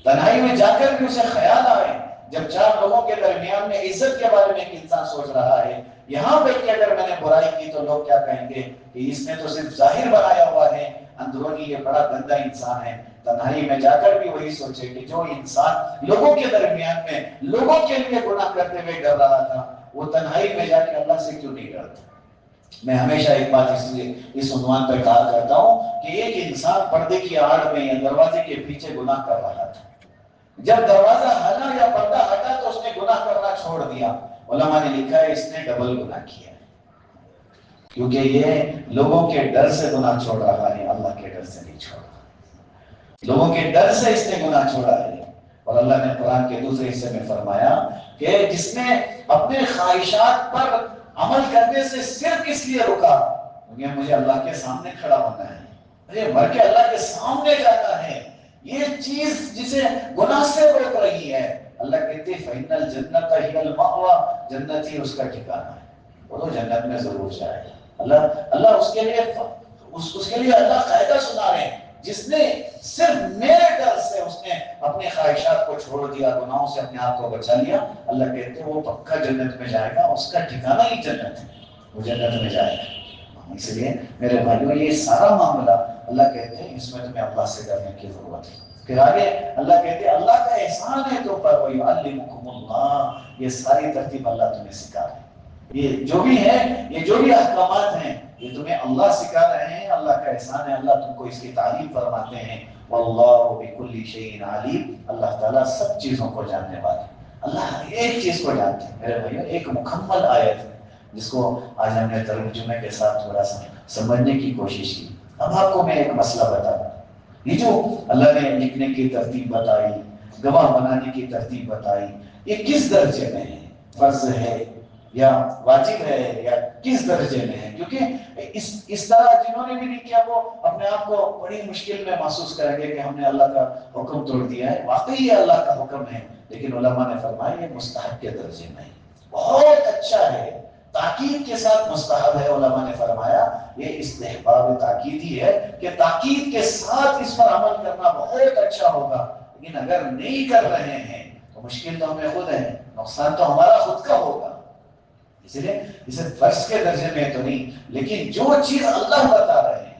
تنہائی میں جا کر بھی اسے خیال آئے، جب چار لوگوں کے درمیان میں عزت کے بارے میں ایک انسان سوچ رہا ہے، یہاں پہ کہ اگر میں نے برائی کی تو لوگ کیا کہیں گے کہ اس نے تو صرف ظاہر بنایا ہوا ہے، اندرونی یہ بڑا گندا انسان ہے۔ تنہائی میں جا کر بھی وہی سوچے کہ جو انسان لوگوں کے درمیان میں لوگوں کے لیے گناہ کرتے ہوئے ڈر رہا تھا، وہ تنہائی میں جا کے اللہ سے کیوں نہیں ڈرتا؟ میں ہمیشہ ایک بات اس عنوان پر کہا کرتا ہوں کہ ایک انسان پردے کی آڑ میں یا دروازے کے پیچھے گناہ کر رہا تھا، جب دروازہ ہلا یا پردہ ہٹا تو اس نے گناہ کرنا چھوڑ دیا۔ علماء نے لکھا ہے اس نے ڈبل گناہ کیا ہے، کیونکہ یہ لوگوں کے ڈر سے گناہ چھوڑ رہا ہے، اللہ کے ڈر سے نہیں چھوڑ رہا۔ لوگوں کے ڈر سے اس نے گناہ چھوڑا ہے، اور اللہ نے قرآن کے دوسرے حصے میں فرمایا کہ جس نے اپنے خواہشات پر عمل کرنے سے صرف اس لیے رکا کیونکہ مجھے اللہ کے سامنے کھڑا ہونا ہے، مجھے مر کے اللہ کے سامنے جانا ہے، یہ چیز جسے گناہ سے روک رہی ہے، اللہ کہتے ہیں فَإِنَّ الْجَنَّةَ هِيَ الْمَأْوَىٰ، جنت ہی اس کا ٹھکانہ ہے، وہ تو جنت میں ضرور جائے گا۔ اللہ اس کے لیے اللہ قاعدہ سنا رہے ہیں، جس نے صرف میرے ڈر سے اس نے اپنے خواہشات کو چھوڑ دیا، گناہوں سے اپنے آپ کو بچا لیا، اللہ کہتے ہیں وہ پکا جنت میں جائے گا، اس کا ٹھکانہ ہی جنت ہے، وہ جنت میں جائے گا۔ اس لیے میرے بھائیوں یہ سارا معاملہ اللہ کہتے ہیں اس میں تمہیں اللہ سے ڈرنے کی ضرورت ہے۔ پھر آگے اللہ کہتے ہیں اللہ کا احسان ہے تو پر وَيُعَلِّمُكُمُ اللَّهُ، یہ ساری ترتیب اللہ تمہیں سکھا رہے ہیں، یہ جو بھی ہے، یہ جو بھی احکامات ہیں یہ تمہیں اللہ سکھا رہے ہیں، اللہ کا احسان ہے، اللہ تم کو اس کی تعلیم فرماتے ہیں۔ وَاللَّهُ بِكُلِّ شَيْءٍ عَلِيمٌ، اللہ تعالیٰ سب چیزوں کو جاننے والے ہیں، اللہ ہر ایک چیز کو جانتے ہیں۔ میرے بھائیو ایک مکمل آیت ہے جس کو آج ہم نے ترجمے کے ساتھ تھوڑا سا سمجھنے کی کوشش کی۔ اب آپ کو میں ایک مسئلہ بتاؤں، یہ جو اللہ نے لکھنے کی ترتیب بتائی، گواہ بنانے کی ترتیب بتائی، یہ کس درجے میں ہے؟ فرض ہے، یا واجب ہے یا کس درجے میں ہے؟ کیونکہ اس طرح جنہوں نے بھی نہیں کیا وہ اپنے آپ کو بڑی مشکل میں محسوس کریں گے کہ ہم نے اللہ کا حکم توڑ دیا ہے۔ واقعی یہ اللہ کا حکم ہے، لیکن علماء نے فرمایا یہ مستحب کے درجے میں ہے، بہت اچھا ہے، تاکید کے ساتھ مستحب ہے۔ علماء نے فرمایا یہ استحباب تاکیدی ہے کہ تاکید کے ساتھ اس پر عمل کرنا بہت اچھا ہوگا، لیکن اگر نہیں کر رہے ہیں تو مشکل تو ہمیں خود ہے، نقصان تو ہمارا خود کا ہوگا۔ اس لیے اسے فرض کے درجے میں تو نہیں، لیکن جو چیز اللہ بتا رہے ہیں،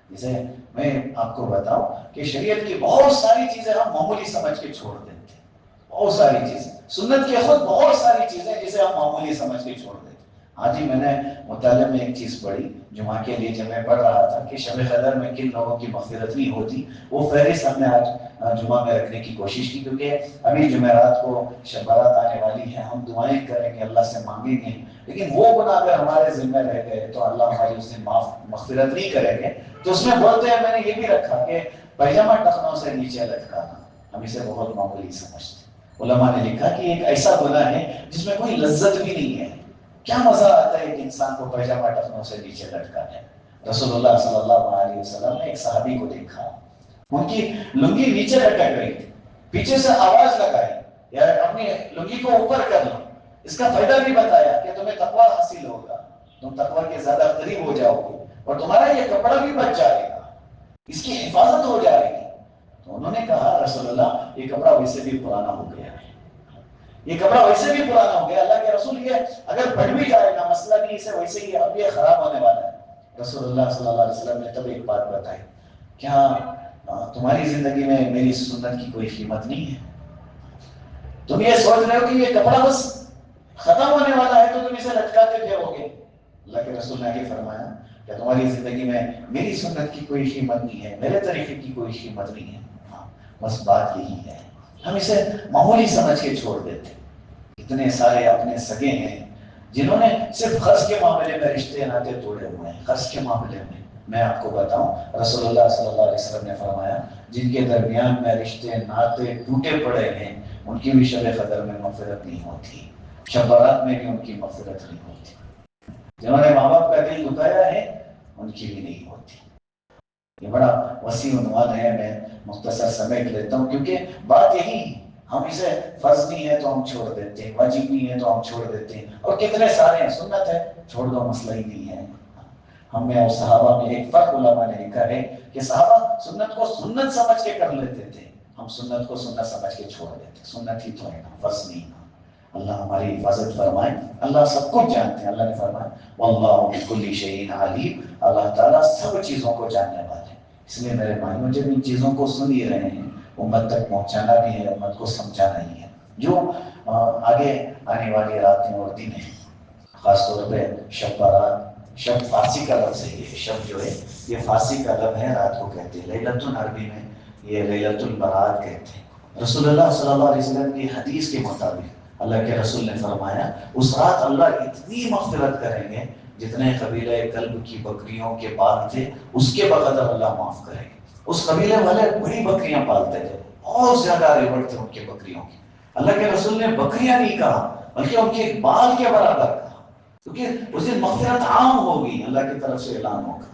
جیسے میں آپ کو بتاؤں کہ شریعت کی بہت ساری چیزیں ہم معمولی سمجھ کے چھوڑ دیتے ہیں، بہت ساری چیزیں، سنت کے خود بہت ساری چیزیں جسے ہم معمولی سمجھ کے چھوڑ دیتے ہیں۔ آج ہی میں نے مطالعے میں ایک چیز پڑھی، جمعہ کے لیے جب میں پڑھ رہا تھا کہ شب قدر میں کن لوگوں کی مغفرت نہیں ہوتی، وہ فہرست ہم نے آج جمعہ میں رکھنے کی کوشش کی، کیونکہ ابھی جمعرات کو شب برات آنے والی ہے، ہم دعائیں کریں گے، اللہ سے مانگیں گے، لیکن وہ گناہ اگر ہمارے ذمہ رہ گئے تو اللہ ہماری اس دن مغفرت نہیں کریں گے۔ تو اس میں بولتے ہیں، میں نے یہ بھی رکھا کہ پیجامہ ٹخنوں سے نیچے لٹکانا، ہم اسے بہت معمولی سمجھتے ہیں۔ علماء نے لکھا کہ ایک ایسا گناہ ہے جس میں کوئی لذت بھی نہیں ہے، کیا مزہ آتا ہے ایک انسان کو پیجامہ ٹخنوں سے نیچے لٹکانے۔ رسول اللہ صلی اللہ علیہ وسلم نے ایک صحابی کو دیکھا، ان کی لنگی نیچے لٹک رہی تھی، پیچھے سے آواز لگائی یار اپنی لنگی کو اوپر کر لو، اس کا فائدہ بھی بتایا کہ تمہیں تقویٰ حاصل ہوگا، تم تقویٰ کے زیادہ قریب ہو جاؤ گے اور تمہارا یہ کپڑا بھی بچ جائے گا، اس کی حفاظت ہو جائے گی۔ تو انہوں نے کہا رسول اللہ یہ کپڑا ویسے بھی پرانا ہو گیا ہے، یہ کپڑا ویسے بھی پرانا ہو گیا، اللہ کے رسول یہ اگر پھٹ بھی جائے گا مسئلہ نہیں، اسے ویسے ہی اب یہ خراب ہونے والا ہے۔ رسول اللہ صلی اللہ علیہ وسلم نے تب ایک بات بتائی، کیا تمہاری زندگی میں میری سنت کی کوئی قیمت نہیں ہے؟ تم یہ سوچ رہے ہو کہ یہ کپڑا بس ختم ہونے والا ہے تو تم اسے لٹکاتے پھرو گے؟ اللہ کے رسول نے یہ فرمایا کہ تمہاری زندگی میں میری سنت کی کوئی قیمت نہیں ہے، میرے طریقے کی کوئی قیمت نہیں ہے۔ ہاں بس بات یہی ہے، ہم اسے معمولی سمجھ کے چھوڑ دیتے۔ اتنے سارے اپنے سگے ہیں جنہوں نے صرف قرض کے معاملے میں رشتے ناطے توڑے ہوئے ہیں۔ قرض کے معاملے میں آپ کو بتاؤں، رسول اللہ صلی اللہ علیہ وسلم نے فرمایا جن کے درمیان میں رشتے ناطے ٹوٹے پڑے ہیں ان کی بھی شب قدر میں مغفرت نہیں ہوتی، شب برات میں بھی ان کی مغفرت نہیں ہوتی، جنہوں نے ماں باپ کا دل دکھایا ہے ان کی بھی نہیں ہوتی۔ یہ بڑا وسیع عنوان ہے، میں مختصر سمیٹ لیتا ہوں کیونکہ بات یہی ہے، ہم اسے فرض نہیں ہے تو ہم چھوڑ دیتے ہیں، واجب نہیں ہے تو ہم چھوڑ دیتے ہیں، اور کتنے سارے ہیں سنت ہے چھوڑ دو مسئلہ ہی نہیں ہے۔ ہم میں اور صحابہ میں ایک فرق علماء نے لکھا ہے کہ صحابہ سنت کو سنت سمجھ کے کر لیتے تھے، ہم سنت کو سنت سمجھ کے چھوڑ دیتے، سنت ہی تو ہے نا، فرض نہیں نا۔ اللہ ہماری حفاظت فرمائے، اللہ سب کچھ جانتے ہیں، اللہ نے فرمایا واللہ بکل شیء علیم، اللہ تعالیٰ سب چیزوں کو جاننے والے ہیں۔ اس لیے میرے بھائیوں جب ان چیزوں کو سن ہی رہے ہیں، امت تک پہنچانا بھی ہے، امت کو سمجھانا ہی ہے۔ جو آگے آنے والی راتیں اور دن ہیں، خاص طور پہ شب برات، شب فارسی کا لفظ ہے، یہ شب جو ہے یہ فارسی کا لفظ ہے، رات کو کہتے ہیں، لیلۃ عربی میں یہ لیلۃ البرات کہتے ہیں۔ رسول اللہ صلی اللہ علیہ وسلم کی حدیث کے مطابق اللہ کے رسول نے فرمایا اس رات اللہ اتنی مغفرت کریں گے جتنے قبیلہ کلب کی بکریوں کے پال تھے اس کے بقدر اللہ معاف کریں گے۔ اس قبیلے والے بڑی بکریاں پالتے تھے، بہت زیادہ ریوڑ تھے ان کے بکریوں کی، اللہ کے رسول نے بکریاں نہیں کہا بلکہ ان کے بال کے برابر کہا، کیونکہ اس دن مغفرت عام ہوگی، اللہ کی طرف سے اعلان ہوگا۔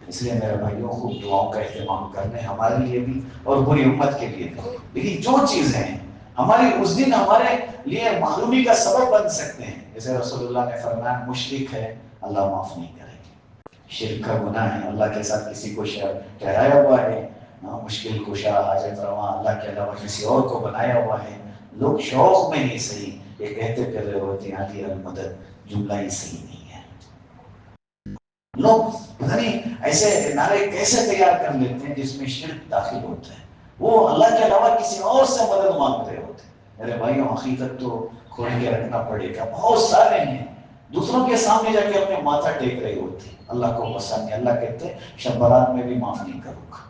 اس لیے میرے بھائیوں خوب دعاؤں کا اہتمام کرنے، ہمارے لیے بھی اور پوری امت کے لیے بھی۔ لیکن جو چیزیں ہیں ہماری اس دن ہمارے لیے معلومی کا سبب بن سکتے ہیں، جیسے رسول اللہ نے فرمایا مشرک ہے اللہ معاف نہیں کرے گا، شرک کا گناہ ہے، اللہ کے ساتھ کسی کو ٹھہرایا ہوا ہے، مشکل کشا حاجت رواں اللہ کے علاوہ کسی اور کو بنایا ہوا ہے، لوگ شوق میں ہی صحیح یہ کہتے پھر رہے ہوتے ہیں علی المدد، جملہ ہی صحیح نہیں ہے۔ لوگ پتہ نہیں ایسے نعرے کیسے تیار کر لیتے ہیں جس میں شرک داخل ہوتا ہے، وہ اللہ کے علاوہ کسی اور سے مدد مانگ رہے ہوتے ہیں۔ میرے بھائیوں حقیقت تو کھول کے رکھنا پڑے گا، بہت سارے ہیں دوسروں کے سامنے جا کے اپنے ماتھا ٹیک رہے ہوتے ہیں، اللہ کو پسند نہیں، اللہ کہتے ہیں شب برات میں بھی معاف نہیں کروں گا،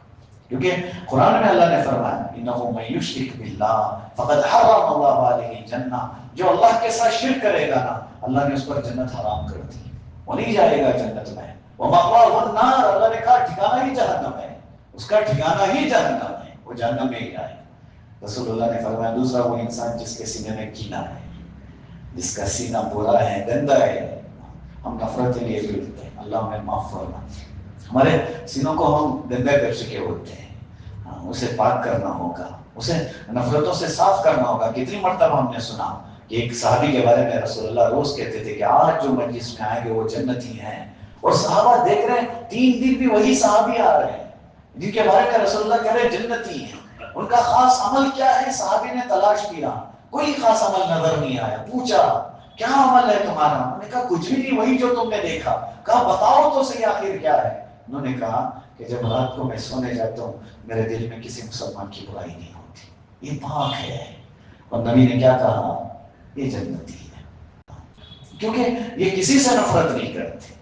کیونکہ قرآن میں اللہ نے فرمایا انہ من یشرک باللہ فقد حرم اللہ علیہ الجنہ، جو اللہ کے ساتھ شرک کرے گا نا اللہ نے اس پر جنت حرام کر دی، وہ نہیں جائے گا جنت میں، ومأواہ النار، اللہ نے کہا ٹھکانہ ہی جہنم ہے، اس کا ٹھکانہ ہی جہنم ہے، وہ جہنم میں ہی جائے گا۔ رسول اللہ نے فرمایا دوسرا وہ انسان جس کے سینے میں کینہ ہے، جس کا سینہ برا ہے، گندا ہے، ہم نفرت کے لیے پھرتے ہیں، اللہ ہمیں معاف فرما۔ ہمارے سینوں کو ہم گندا کر چکے ہوتے ہیں، اسے پاک کرنا ہوگا، اسے نفرتوں سے صاف کرنا ہوگا۔ کتنی مرتبہ ہم نے سنا کہ ایک صحابی کے بارے میں رسول اللہ روز کہتے تھے کہ آج جو مجلس میں آئیں گے وہ جنتی ہیں، اور صحابہ دیکھ رہے ہیں 3 دن بھی وہی صحابی آ رہے ہیں جن کے بارے میں رسول اللہ کہہ رہے ہیں جنتی ہیں۔ ان کا خاص عمل کیا ہے؟ صحابی نے تلاش کیا، کوئی خاص عمل نظر نہیں آیا۔ پوچھا کیا عمل ہے تمہارا؟ انہوں نے کہا کچھ بھی نہیں، وہی جو تم نے دیکھا۔ کہا بتاؤ تو صحیح آخر کیا ہے؟ انہوں نے کہا کہ جب رات کو میں سونے جاتا ہوں میرے دل میں کسی مسلمان کی برائی نہیں ہوتی، یہ پاک ہے۔ اور نبی نے کیا کہا؟ یہ جنتی ہے، کیونکہ یہ کسی سے نفرت نہیں کرتے۔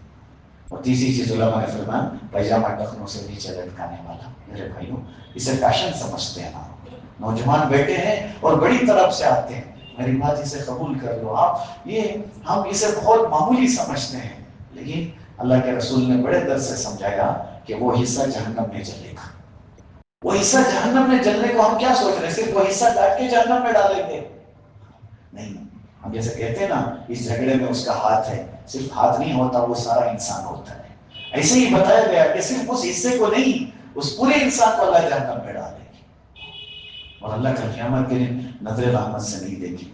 اور تیسری چیز علماء نے فرمایا پیجامہ ٹخنوں سے نیچے لٹکانے والا۔ میرے بھائیوں اسے فیشن سمجھتے ہیں، نوجوان بیٹے ہیں اور بڑی طرف سے آتے ہیں، میری بات اسے قبول کر لو آپ، یہ ہم اسے بہت معمولی سمجھتے ہیں، لیکن اللہ کے رسول نے بڑے درد سے سمجھایا کہ وہ حصہ جہنم میں جلے گا۔ وہ حصہ جہنم میں جلنے کو ہم کیا سوچ رہے ہیں؟ صرف وہ حصہ کاٹ کے جہنم میں ڈالیں گے؟ نہیں، ہم جیسے کہتے ہیں نا اس جھگڑے میں اس کا ہاتھ ہے، صرف ہاتھ نہیں ہوتا، وہ سارا انسان ہوتا ہے۔ ایسے ہی بتایا گیا کہ صرف اس حصے کو نہیں، اس پورے انسان کو اللہ جہنم میں ڈالے گی، اور اللہ کا قیامت کے دن نظر رحمت سے نہیں دیکھی۔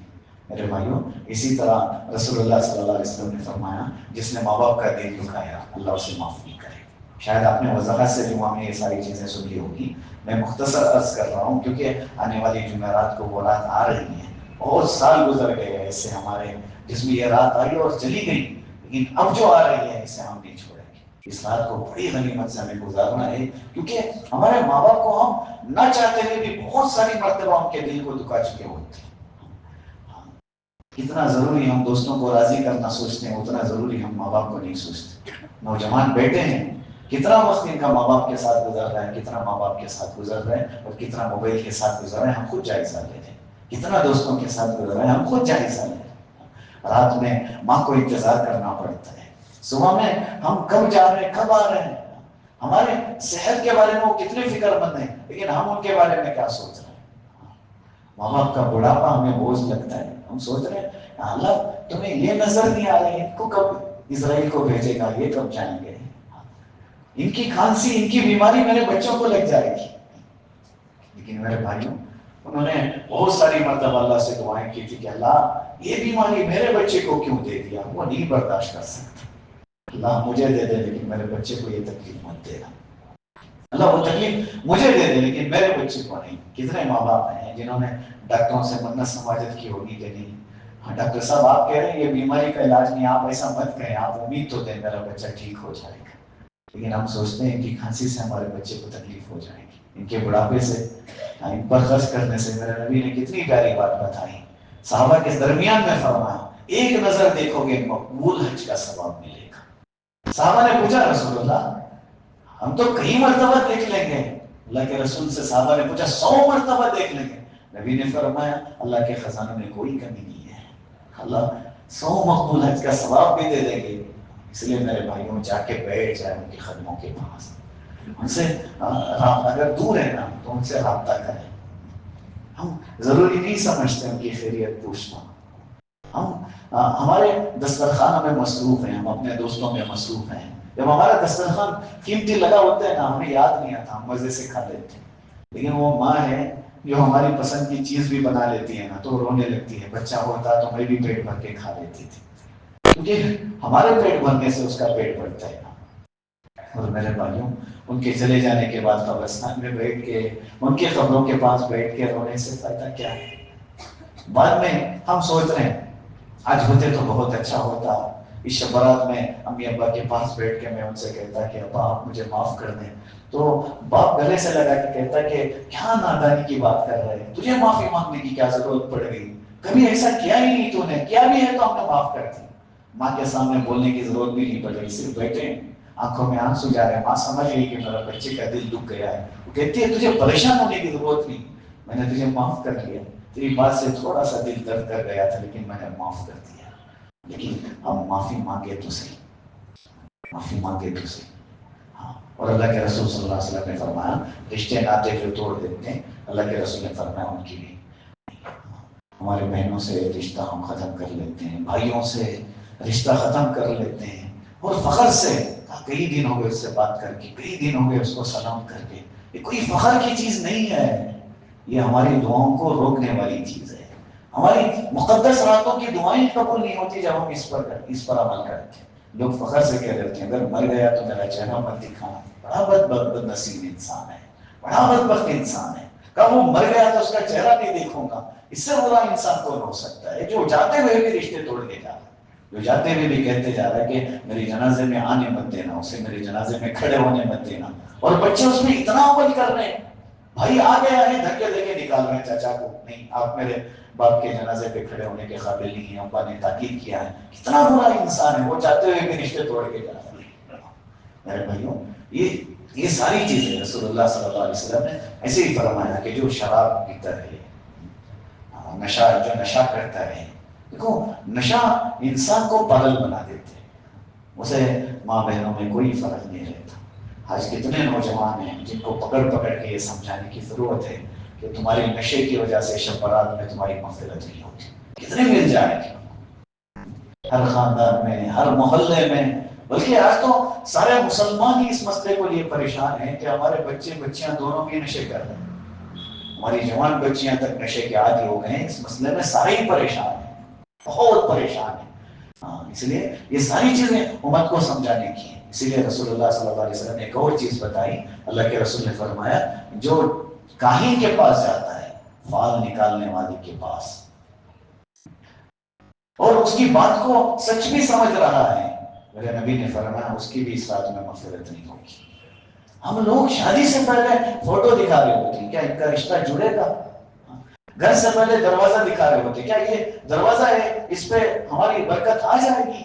میرے بھائیوں اسی طرح رسول اللہ صلی اللہ علیہ وسلم نے فرمایا جس نے ماں باپ کا دل دکھایا اللہ اسے معاف نہیں کرے۔ شاید آپ نے وضاحت سے جمعہ میں یہ ساری چیزیں سنی ہوگی، میں مختصر عرض کر رہا ہوں کیونکہ آنے والی جمعرات کو وہ رات آ رہی ہیں۔ بہت سال گزر گئے ہیں اس سے ہمارے جس میں یہ رات آئی اور چلی گئی، لیکن اب جو آ رہی ہے اسے ہم نہیں چھوڑیں گے۔ اس رات کو بڑی غنیمت سے ہمیں گزارنا ہے، کیونکہ ہمارے ماں باپ کو ہم نہ چاہتے ہوئے بھی بہت ساری مرتبہ ان کے دل کو دکھا چکے ہوتے ہیں۔ کتنا ضروری ہم دوستوں کو راضی کرنا سوچتے ہیں، اتنا ضروری ہم ماں باپ کو نہیں سوچتے۔ نوجوان بیٹے ہیں، کتنا وقت ان کا ماں باپ کے ساتھ گزر رہا ہے، کتنا ماں باپ کے ساتھ گزر رہے ہیں، اور کتنا موبائل کے ساتھ گزر رہے ہیں، ہم خود جائزہ لے لیں۔ کتنا دوستوں کے ساتھ گزر رہے ہیں، ہم خود جائزہ لے لیں۔ رات میں ماں کو انتظار کرنا پڑتا ہے، صبح میں ہم کب جا رہے ہیں، کب آ رہے ہیں، ہمارے صحت کے بارے میں وہ کتنے فکر مند ہیں، لیکن ہم ان کے بارے میں کیا سوچ رہے ہیں؟ ماں باپ کا بڑھاپا ہمیں بوجھ لگتا ہے، ہم سوچ رہے ہیں اللہ تمہیں یہ نظر نہیں آ رہی ہے کو کب اسرائیل کو بھیجے گا، یہ کب جائیں گے، ان کی کھانسی ان کی بیماری میرے بچوں کو لگ جائے گی۔ لیکن میرے بھائیوں انہوں نے بہت ساری مرتبہ اللہ سے دعائیں کی تھی کہ اللہ یہ بیماری میرے بچے کو کیوں دے دیا، وہ نہیں برداشت کر سکتا، اللہ مجھے دے دے لیکن میرے بچے کو یہ تکلیف مت دینا، اللہ وہ تکلیف مجھے دے دے لیکن میرے بچے کو نہیں۔ کتنے ماں باپ ہیں جنہوں نے ڈاکٹروں سے منت سماجت کی ہوگی کہ نہیں ہاں ڈاکٹر صاحب آپ کہہ رہے ہیں یہ بیماری کا علاج نہیں، آپ ایسا مت کہیں، آپ امید تو دیں میرا بچہ ٹھیک ہو جائے گا، لیکن ہم سوچتے ہیں ان کی کھانسی سے ہمارے بچے کو تکلیف ہو جائے گی، ان کے بڑھاپے سے، ان پر خرچ کرنے سے۔ میرے نبی نے کتنی پیاری بات بتائی، صحابہ کے درمیان میں فرمایا ایک نظر دیکھو گے مقبول حج کا ثواب ملے گا۔ صحابہ نے پوچھا رسول اللہ ہم تو کئی مرتبہ دیکھ لیں گے، اللہ کے رسول سے صحابہ نے پوچھا 100 مرتبہ دیکھ لیں گے؟ نبی نے فرمایا اللہ کے خزانوں میں کوئی کمی نہیں ہے، اللہ 100 مقبول حج کا ثواب بھی دے دیں گے۔ اس لیے میرے بھائیوں جا کے بیٹھ جائیں ان کے قدموں کے پاس، ان سے اگر دور ہے نا تو ان سے رابطہ کریں۔ ہم ضروری نہیں سمجھتے ان کی خیریت پوچھنا، ہم ہمارے دسترخوان میں مصروف ہیں، ہم اپنے دوستوں میں مصروف ہیں، جب ہمارا دسترخوان قیمتی لگا ہوتا ہے نا ہمیں یاد نہیں آتا، ہم مزے سے کھا لیتے ہیں، لیکن وہ ماں ہے جو ہماری پسند کی چیز بھی بنا لیتی ہے نا تو رونے لگتی ہے، بچہ ہوتا تو میں بھی پیٹ بھر کے کھا لیتی تھی، کیونکہ ہمارے پیٹ بھرنے سے اس کا پیٹ بھرتا ہے نا۔ اور میرے بھائیوں ان کے چلے جانے کے بعد قبرستان میں بیٹھ کے ان کے قبروں کے پاس بیٹھ کے رونے سے فائدہ کیا ہے؟ بعد میں ہم سوچ رہے ہیں آج ہوتے تو بہت اچھا ہوتا، اس شب برات میں امی ابا کے پاس بیٹھ کے میں ان سے کہتا کہ ابا آپ مجھے معاف کر دیں، تو باپ گلے سے لگا کے کہتا کہ کیا نادانی کی بات کر رہے ہیں، تجھے معافی مانگنے کی کیا ضرورت پڑ گئی، کبھی ایسا کیا ہی نہیں، تو نے کیا بھی ہے تو ہم نے معاف کر دی۔ ماں کے سامنے بولنے کی ضرورت بھی نہیں پڑ رہی، صرف بیٹھے آنکھوں میں آنسو جا رہے ہیں، ماں سمجھ گئی کہ میرا بچے کا دل دکھ گیا ہے، وہ کہتی ہے تجھے پریشان ہونے کی ضرورت نہیں، میں نے تجھے معاف کر دیا، تیری بات سے تھوڑا سا دل درد کر گیا تھا لیکن میں نے معاف کر دیا۔ لیکن ہم معافی مانگے تو صحیح، معافی مانگے تو صحیح۔ ہاں، اور اللہ کے رسول صلی اللہ علیہ وسلم نے فرمایا رشتے ناطے جو توڑ دیتے ہیں اللہ کے رسول نے فرمایا ان کی بھی ہمارے بہنوں سے رشتہ ہم ختم کر لیتے ہیں، بھائیوں سے رشتہ ختم کر لیتے ہیں، اور فخر سے کئی دن ہو گئے اس سے بات کر کے، کئی دن ہو گئے اس کو سلام کر کے. یہ کوئی فخر کی چیز نہیں ہے، یہ ہماری دعاؤں کو روکنے والی چیز ہے. ہماری مقدس راتوں کی دعائیں قبول نہیں ہوتی جب ہم اس پر عمل کرتے ہیں. لوگ فخر سے کہہ دیتے ہیں اگر مر گیا تو میرا چہرہ مت دکھانا. بڑا بد نصیب انسان ہے، بڑا بدبخت انسان ہے. کب وہ مر گیا تو اس کا چہرہ نہیں دیکھوں گا. اس سے برا انسان کون ہو سکتا ہے جو جاتے ہوئے بھی رشتے توڑ کے جا رہا ہے، جو جاتے ہوئے بھی کہتے جا رہا ہے کہ میری جنازے میں آنے مت دینا، اسے میرے جنازے میں کھڑے ہونے مت دینا. اور بچے اس میں اتنا عمل کر رہے ہیں، بھائی آ گیا ہے دھکے دے کے نکال رہے ہیں چاچا کو، نہیں آپ میرے باپ کے جنازے پہ کھڑے ہونے کے قابل نہیں ہیں، ابا نے تاکید کیا ہے. کتنا برا انسان ہے، وہ چاہتے ہوئے بھی رشتے توڑ کے جا رہا ہے. میرے بھائیوں، یہ ساری چیزیں رسول اللہ صلی اللہ علیہ وسلم نے ایسے ہی فرمایا کہ جو شراب پیتا ہے، جو نشہ کرتا ہے. دیکھو نشہ انسان کو پاگل بنا دیتے ہیں، اسے ماں بہنوں میں کوئی فرق نہیں رہتا. آج کتنے نوجوان ہیں جن کو پکڑ پکڑ کے یہ سمجھانے کی ضرورت ہے کہ تمہاری نشے کی وجہ سے شب برات میں تمہاری مغفرت نہیں ہوتی. کتنے مل جائیں گے ہر خاندان میں، ہر محلے میں. بلکہ آج تو سارے مسلمان ہی اس مسئلے کو لیے پریشان ہیں کہ ہمارے بچے بچیاں دونوں بھی نشے کر رہے ہیں. ہماری جوان بچیاں تک نشے کے عادی ہو گئے ہیں. اس مسئلے میں سارے ہی پریشان ہیں، بہت پریشان ہیں. اس لیے یہ ساری چیزیں امت کو سمجھانے کی ہیں. اسی لیے رسول اللہ صلی اللہ علیہ وسلم نے ایک اور چیز بتائی. اللہ کے رسول نے فرمایا جو کاہن کے پاس جاتا ہے، فال نکالنے والے کے پاس، اور اس کی بات کو سچ بھی سمجھ رہا ہے، میرے نبی نے فرمایا اس کی بھی اس رات میں مغفرت نہیں ہوگی. ہم لوگ شادی سے پہلے فوٹو دکھا رہے ہوتے ہیں، کیا ان کا رشتہ جڑے گا؟ گھر سے پہلے دروازہ دکھا رہے ہوتے ہیں، کیا یہ دروازہ ہے اس پہ ہماری برکت آ جائے گی؟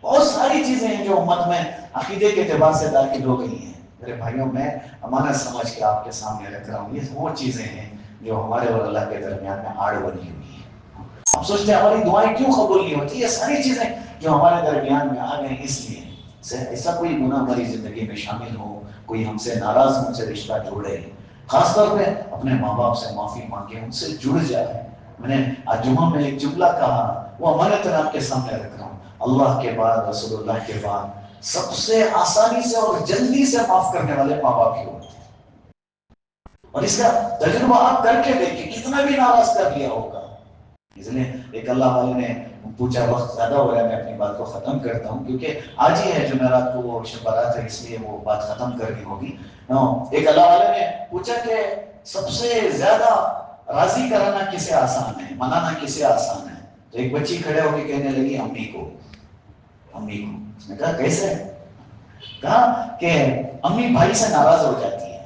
بہت ساری چیزیں ہیں جو امت میں عقیدے کے اعتبار سے داخل ہو گئی ہیں. میرے بھائیوں، میں امانت سمجھ کے آپ کے سامنے رکھ رہا ہوں. یہ وہ چیزیں ہیں جو ہمارے اور اللہ کے درمیان میں آڑ بنی ہوئی ہیں. ہم سوچتے ہیں ہماری دعائیں کیوں قبول نہیں ہوتی. یہ ساری چیزیں جو ہمارے درمیان میں آ گئے اس لیے. ایسا کوئی گناہ ہماری زندگی میں شامل ہو، کوئی ہم سے ناراض ہم سے رشتہ جوڑے، خاص طور پہ اپنے ماں باپ سے معافی مانگے، ان سے جڑ جائے. میں نے آج جمعہ میں ایک جملہ کہا، وہ امانت آپ کے سامنے رکھ رہا ہوں. اللہ کے بعد، رسول اللہ کے بعد سب سے آسانی سے اور جلدی سے معاف کرنے والے ماں باپ ہی ہوتے ہیں. اور اس کا تجربہ آپ کر کے دیکھیں، کتنا بھی ناراض کر لیا ہوگا. اس لیے ایک اللہ والے نے پوچھا، وقت زیادہ ہو رہا ہے، میں اپنی بات کو ختم کرتا ہوں کیونکہ آج ہی ہے جمعرات کو وہ شب برات ہے، اس لیے وہ بات ختم کرنی ہوگی. ایک اللہ والے نے پوچھا کہ سب سے زیادہ راضی کرانا کسے آسان ہے، منانا کسے آسان ہے؟ تو ایک بچی کھڑے ہو کے کہنے لگی امی کو. امی کو. اس نے کہا کیسے؟ کہا کہ امی بھائی سے ناراض ہو جاتی ہے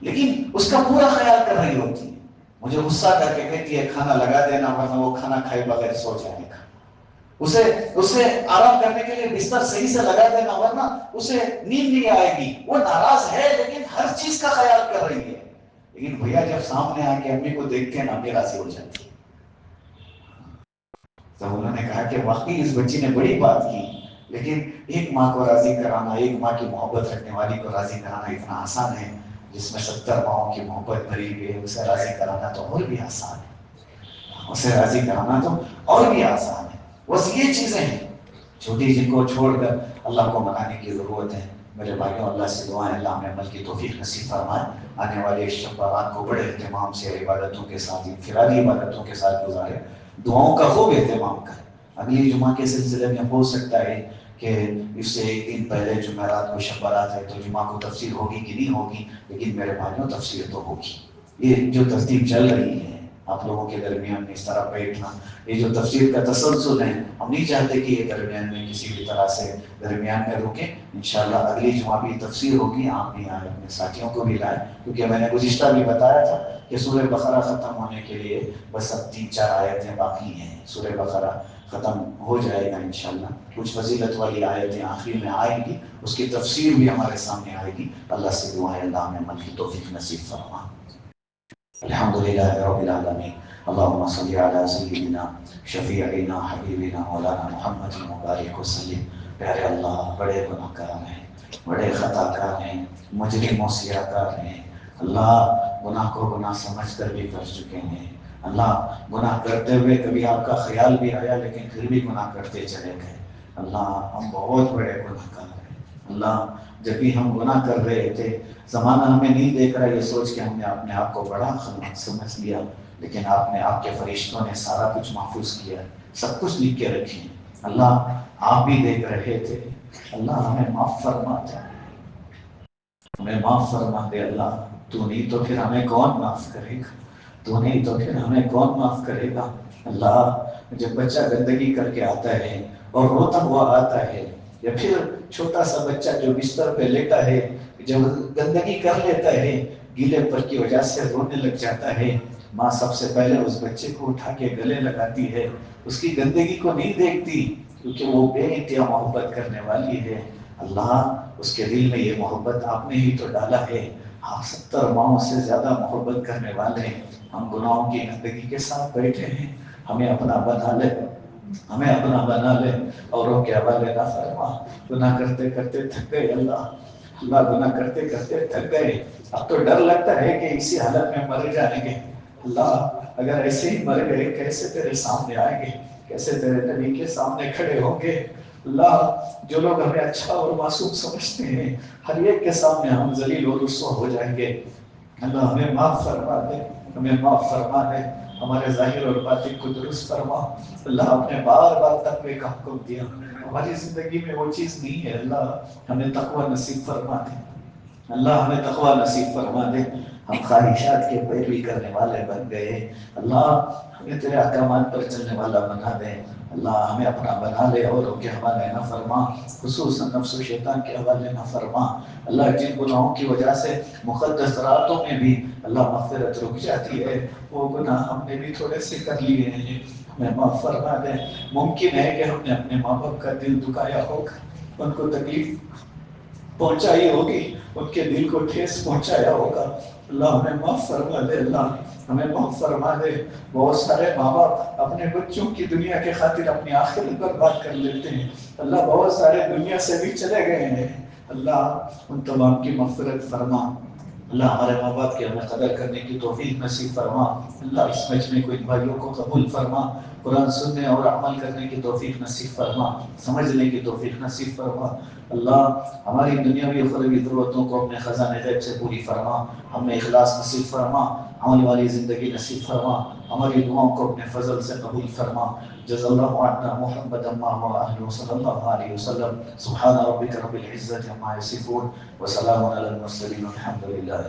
لیکن اس کا پورا خیال کر رہی ہوتی ہے. مجھے غصہ کر کے کہتی ہے کھانا لگا دینا ورنہ وہ کھانا کھائے بغیر سو جائے گا. اسے آرام کرنے کے لیے بستر صحیح سے لگا دینا ورنہ اسے نیند نہیں آئے گی. وہ ناراض ہے لیکن ہر چیز کا خیال کر رہی ہے. لیکن بھیا جب سامنے آ کے امی کو دیکھتے ہیں نا، امی راضی ہو جاتی ہے. تو انہوں نے کہا کہ واقعی اس بچی نے بڑی بات کی، لیکن ایک ماں کو راضی کرانا، ایک ماں کی محبت رکھنے والی کو راضی کرانا اتنا آسان ہے جس میں 70 ماؤں کی محبت بھری ہوئی ہے. اسے راضی کرانا تو اور بھی آسان ہے. اسے راضی کرانا تو اور بھی آسان ہے. بس یہ چیزیں ہیں چھوٹی جن کو چھوڑ کر اللہ کو منانے کی ضرورت ہے. میرے بھائیوں، اللہ سے دعائیں اللہ ہمیں عمل کی توفیق نصیب فرمائے. آنے والے شب برات کو بڑے اہتمام سے عبادتوں کے ساتھ، انفرادی عبادتوں کے ساتھ گزارے. دعاؤں کا خوب اہتمام کریں. اگلی جمعہ کے سلسلے میں ہو سکتا ہے کہ اس سے ایک دن پہلے جمعرات کو شب برات ہے تو جمعہ کو تفسیر ہوگی کہ نہیں ہوگی، لیکن میرے بھائیوں تفسیر تو ہوگی. یہ جو ترتیب چل رہی ہے آپ لوگوں کے درمیان میں اس طرح بیٹھنا، یہ جو تفسیر کا تسلسل ہے، ہم نہیں چاہتے کہ یہ درمیان میں کسی بھی طرح سے درمیان میں رکے. انشاءاللہ اگلی جمعہ بھی تفسیر ہوگی. آپ بھی آئیں، اپنے ساتھیوں کو بھی لائیں، کیونکہ میں نے گزشتہ بھی بتایا تھا کہ سورہ بقرہ ختم ہونے کے لیے بس اب 3-4 آیتیں باقی ہیں. سورہ بقرہ ختم ہو جائے گا انشاءاللہ. کچھ فضیلت والی آیتیں آخری میں آئیں گی، اس کی تفسیر بھی ہمارے سامنے آئے گی. اللہ سے دعا ہے اللہ ہمیں عمل کی توفیق نصیب فرما. الحمدللہ رب العالمین. اللهم صل على سيدنا شفیعنا حبیبنا مولانا محمد مبارک وسلم. پیارے اللہ، بڑے گناہ گار ہیں، بڑے خطا کار ہیں، مجرم و سیاہ کار ہیں. اللہ گناہ کو گناہ سمجھ کر بھی کر چکے ہیں، اللہ گناہ کرتے ہوئے کبھی آپ کا خیال بھی آیا لیکن پھر بھی گناہ کرتے چلے گئے۔ اللہ ہم بہت بڑے گناہ کر رہے ہیں۔ اللہ جب بھی ہم گناہ کر رہے تھے، زمانہ ہمیں نہیں دیکھ رہا، یہ سوچ کے ہم نے اپنے آپ کو بڑا خلق سمجھ لیا، لیکن آپ کے فرشتوں نے سارا کچھ محفوظ کیا، سب کچھ لکھ کے رکھی۔ اللہ آپ بھی دیکھ رہے تھے۔ اللہ ہمیں معاف فرما دے، ہمیں معاف فرما دے اللہ۔ تو نہیں تو پھر ہمیں کون معاف کرے گا؟ تو نہیں تو پھر ہمیں کون معاف کرے گا؟ اللہ جب بچہ گندگی کر کے آتا ہے اور روتا ہوا آتا ہے، یا پھر چھوٹا سا بچہ جو بستر پہ لیٹا ہے جب گندگی کر لیتا ہے، گیلے پر کی وجہ سے رونے لگ جاتا ہے، ماں سب سے پہلے اس بچے کو اٹھا کے گلے لگاتی ہے، اس کی گندگی کو نہیں دیکھتی کیونکہ وہ بے انتہا محبت کرنے والی ہے۔ اللہ اس کے دل میں یہ محبت آپ نے ہی تو ڈالا ہے۔ آپ 70 ماہوں سے زیادہ محبت کرنے والے ہیں، ہم گناہوں کی گندگی کے ساتھ بیٹھے ہیں۔ ہمیں اپنا بنا لے، ہمیں اپنا بنا لے، اوروں کے حوالے نہ فرما۔ گناہ کرتے کرتے تھک گئے اللہ گناہ کرتے کرتے تھک گئے، اب تو ڈر لگتا ہے کہ اسی حالت میں مر جائیں گے۔ اللہ اگر ایسے ہی مر گئے کیسے تیرے سامنے آئیں گے، کیسے تیرے نبی کے سامنے کھڑے ہوں گے؟ اللہ جو لوگ ہمیں اچھا اور معصوم سمجھتے ہیں، ہر ایک کے سامنے ہم ذلیل اور رسوا ہو جائیں گے۔ اللہ ہمیں معاف فرما دے، ہمیں معاف فرما دے، ہمارے ظاہر اور باطن کو درست فرما۔ اللہ آپ نے بار بار تقوی کا حکم دیا، ہماری زندگی میں وہ چیز نہیں ہے۔ اللہ ہمیں تقوی نصیب فرما دے، اللہ ہمیں تقوی نصیب فرما دے۔ ہم خواہشات کے پیروی کرنے والے بن گئے، اللہ ہمیں تیرے احکامات پر چلنے والا بنا دے۔ اللہ ہمیں اپنا بنا لے، اوروں کے حوالے نہ فرما، خصوصاً نفس و شیطان کے حوالے نہ فرما۔ اللہ جن گناہوں کی وجہ سے مقدس راتوں میں بھی اللہ مغفرت رک جاتی ہے، وہ گناہ ہم نے بھی تھوڑے سے کر لیے ہیں، ہمیں معاف فرما دے۔ ممکن ہے کہ ہم نے اپنے ماں باپ کا دل دکھایا ہوگا، ان کو تکلیف پہنچائی ہوگی، ان کے دل کو ٹھیس پہنچایا ہوگا، اللہ ہمیں معاف فرما دے۔ اللہ ہمیں معاف فرما دے۔ بہت سارے ماں باپ اپنے بچوں کی دنیا کے خاطر اپنی آخرت برباد کر لیتے ہیں، اللہ بہت سارے دنیا سے بھی چلے گئے ہیں، اللہ ان تمام کی مغفرت فرما۔ اللہ ہمارے ماں باپ کی ہمیں قدر کرنے کی توفیق نصیب فرما۔ اللہ اس مجمع کو ان بھائیوں کو قبول فرما، قرآن سننے اور عمل کرنے کی توفیق نصیب فرما، سمجھنے کی توفیق نصیب فرما۔ اللہ ہماری دنیاوی و اخروی ضرورتوں کو اپنے خزانے غیب سے پوری فرما، ہمیں اخلاص نصیب فرما، عمل والی زندگی نصیب فرما، ہماری دعاؤں کو اپنے فضل سے قبول فرما۔ جزا اللہ عنا محمد وآلہ صلی اللہ علیہ وسلم۔ سبحان ربک رب العزة عما یصفون وسلام علی المرسلین والحمد للہ۔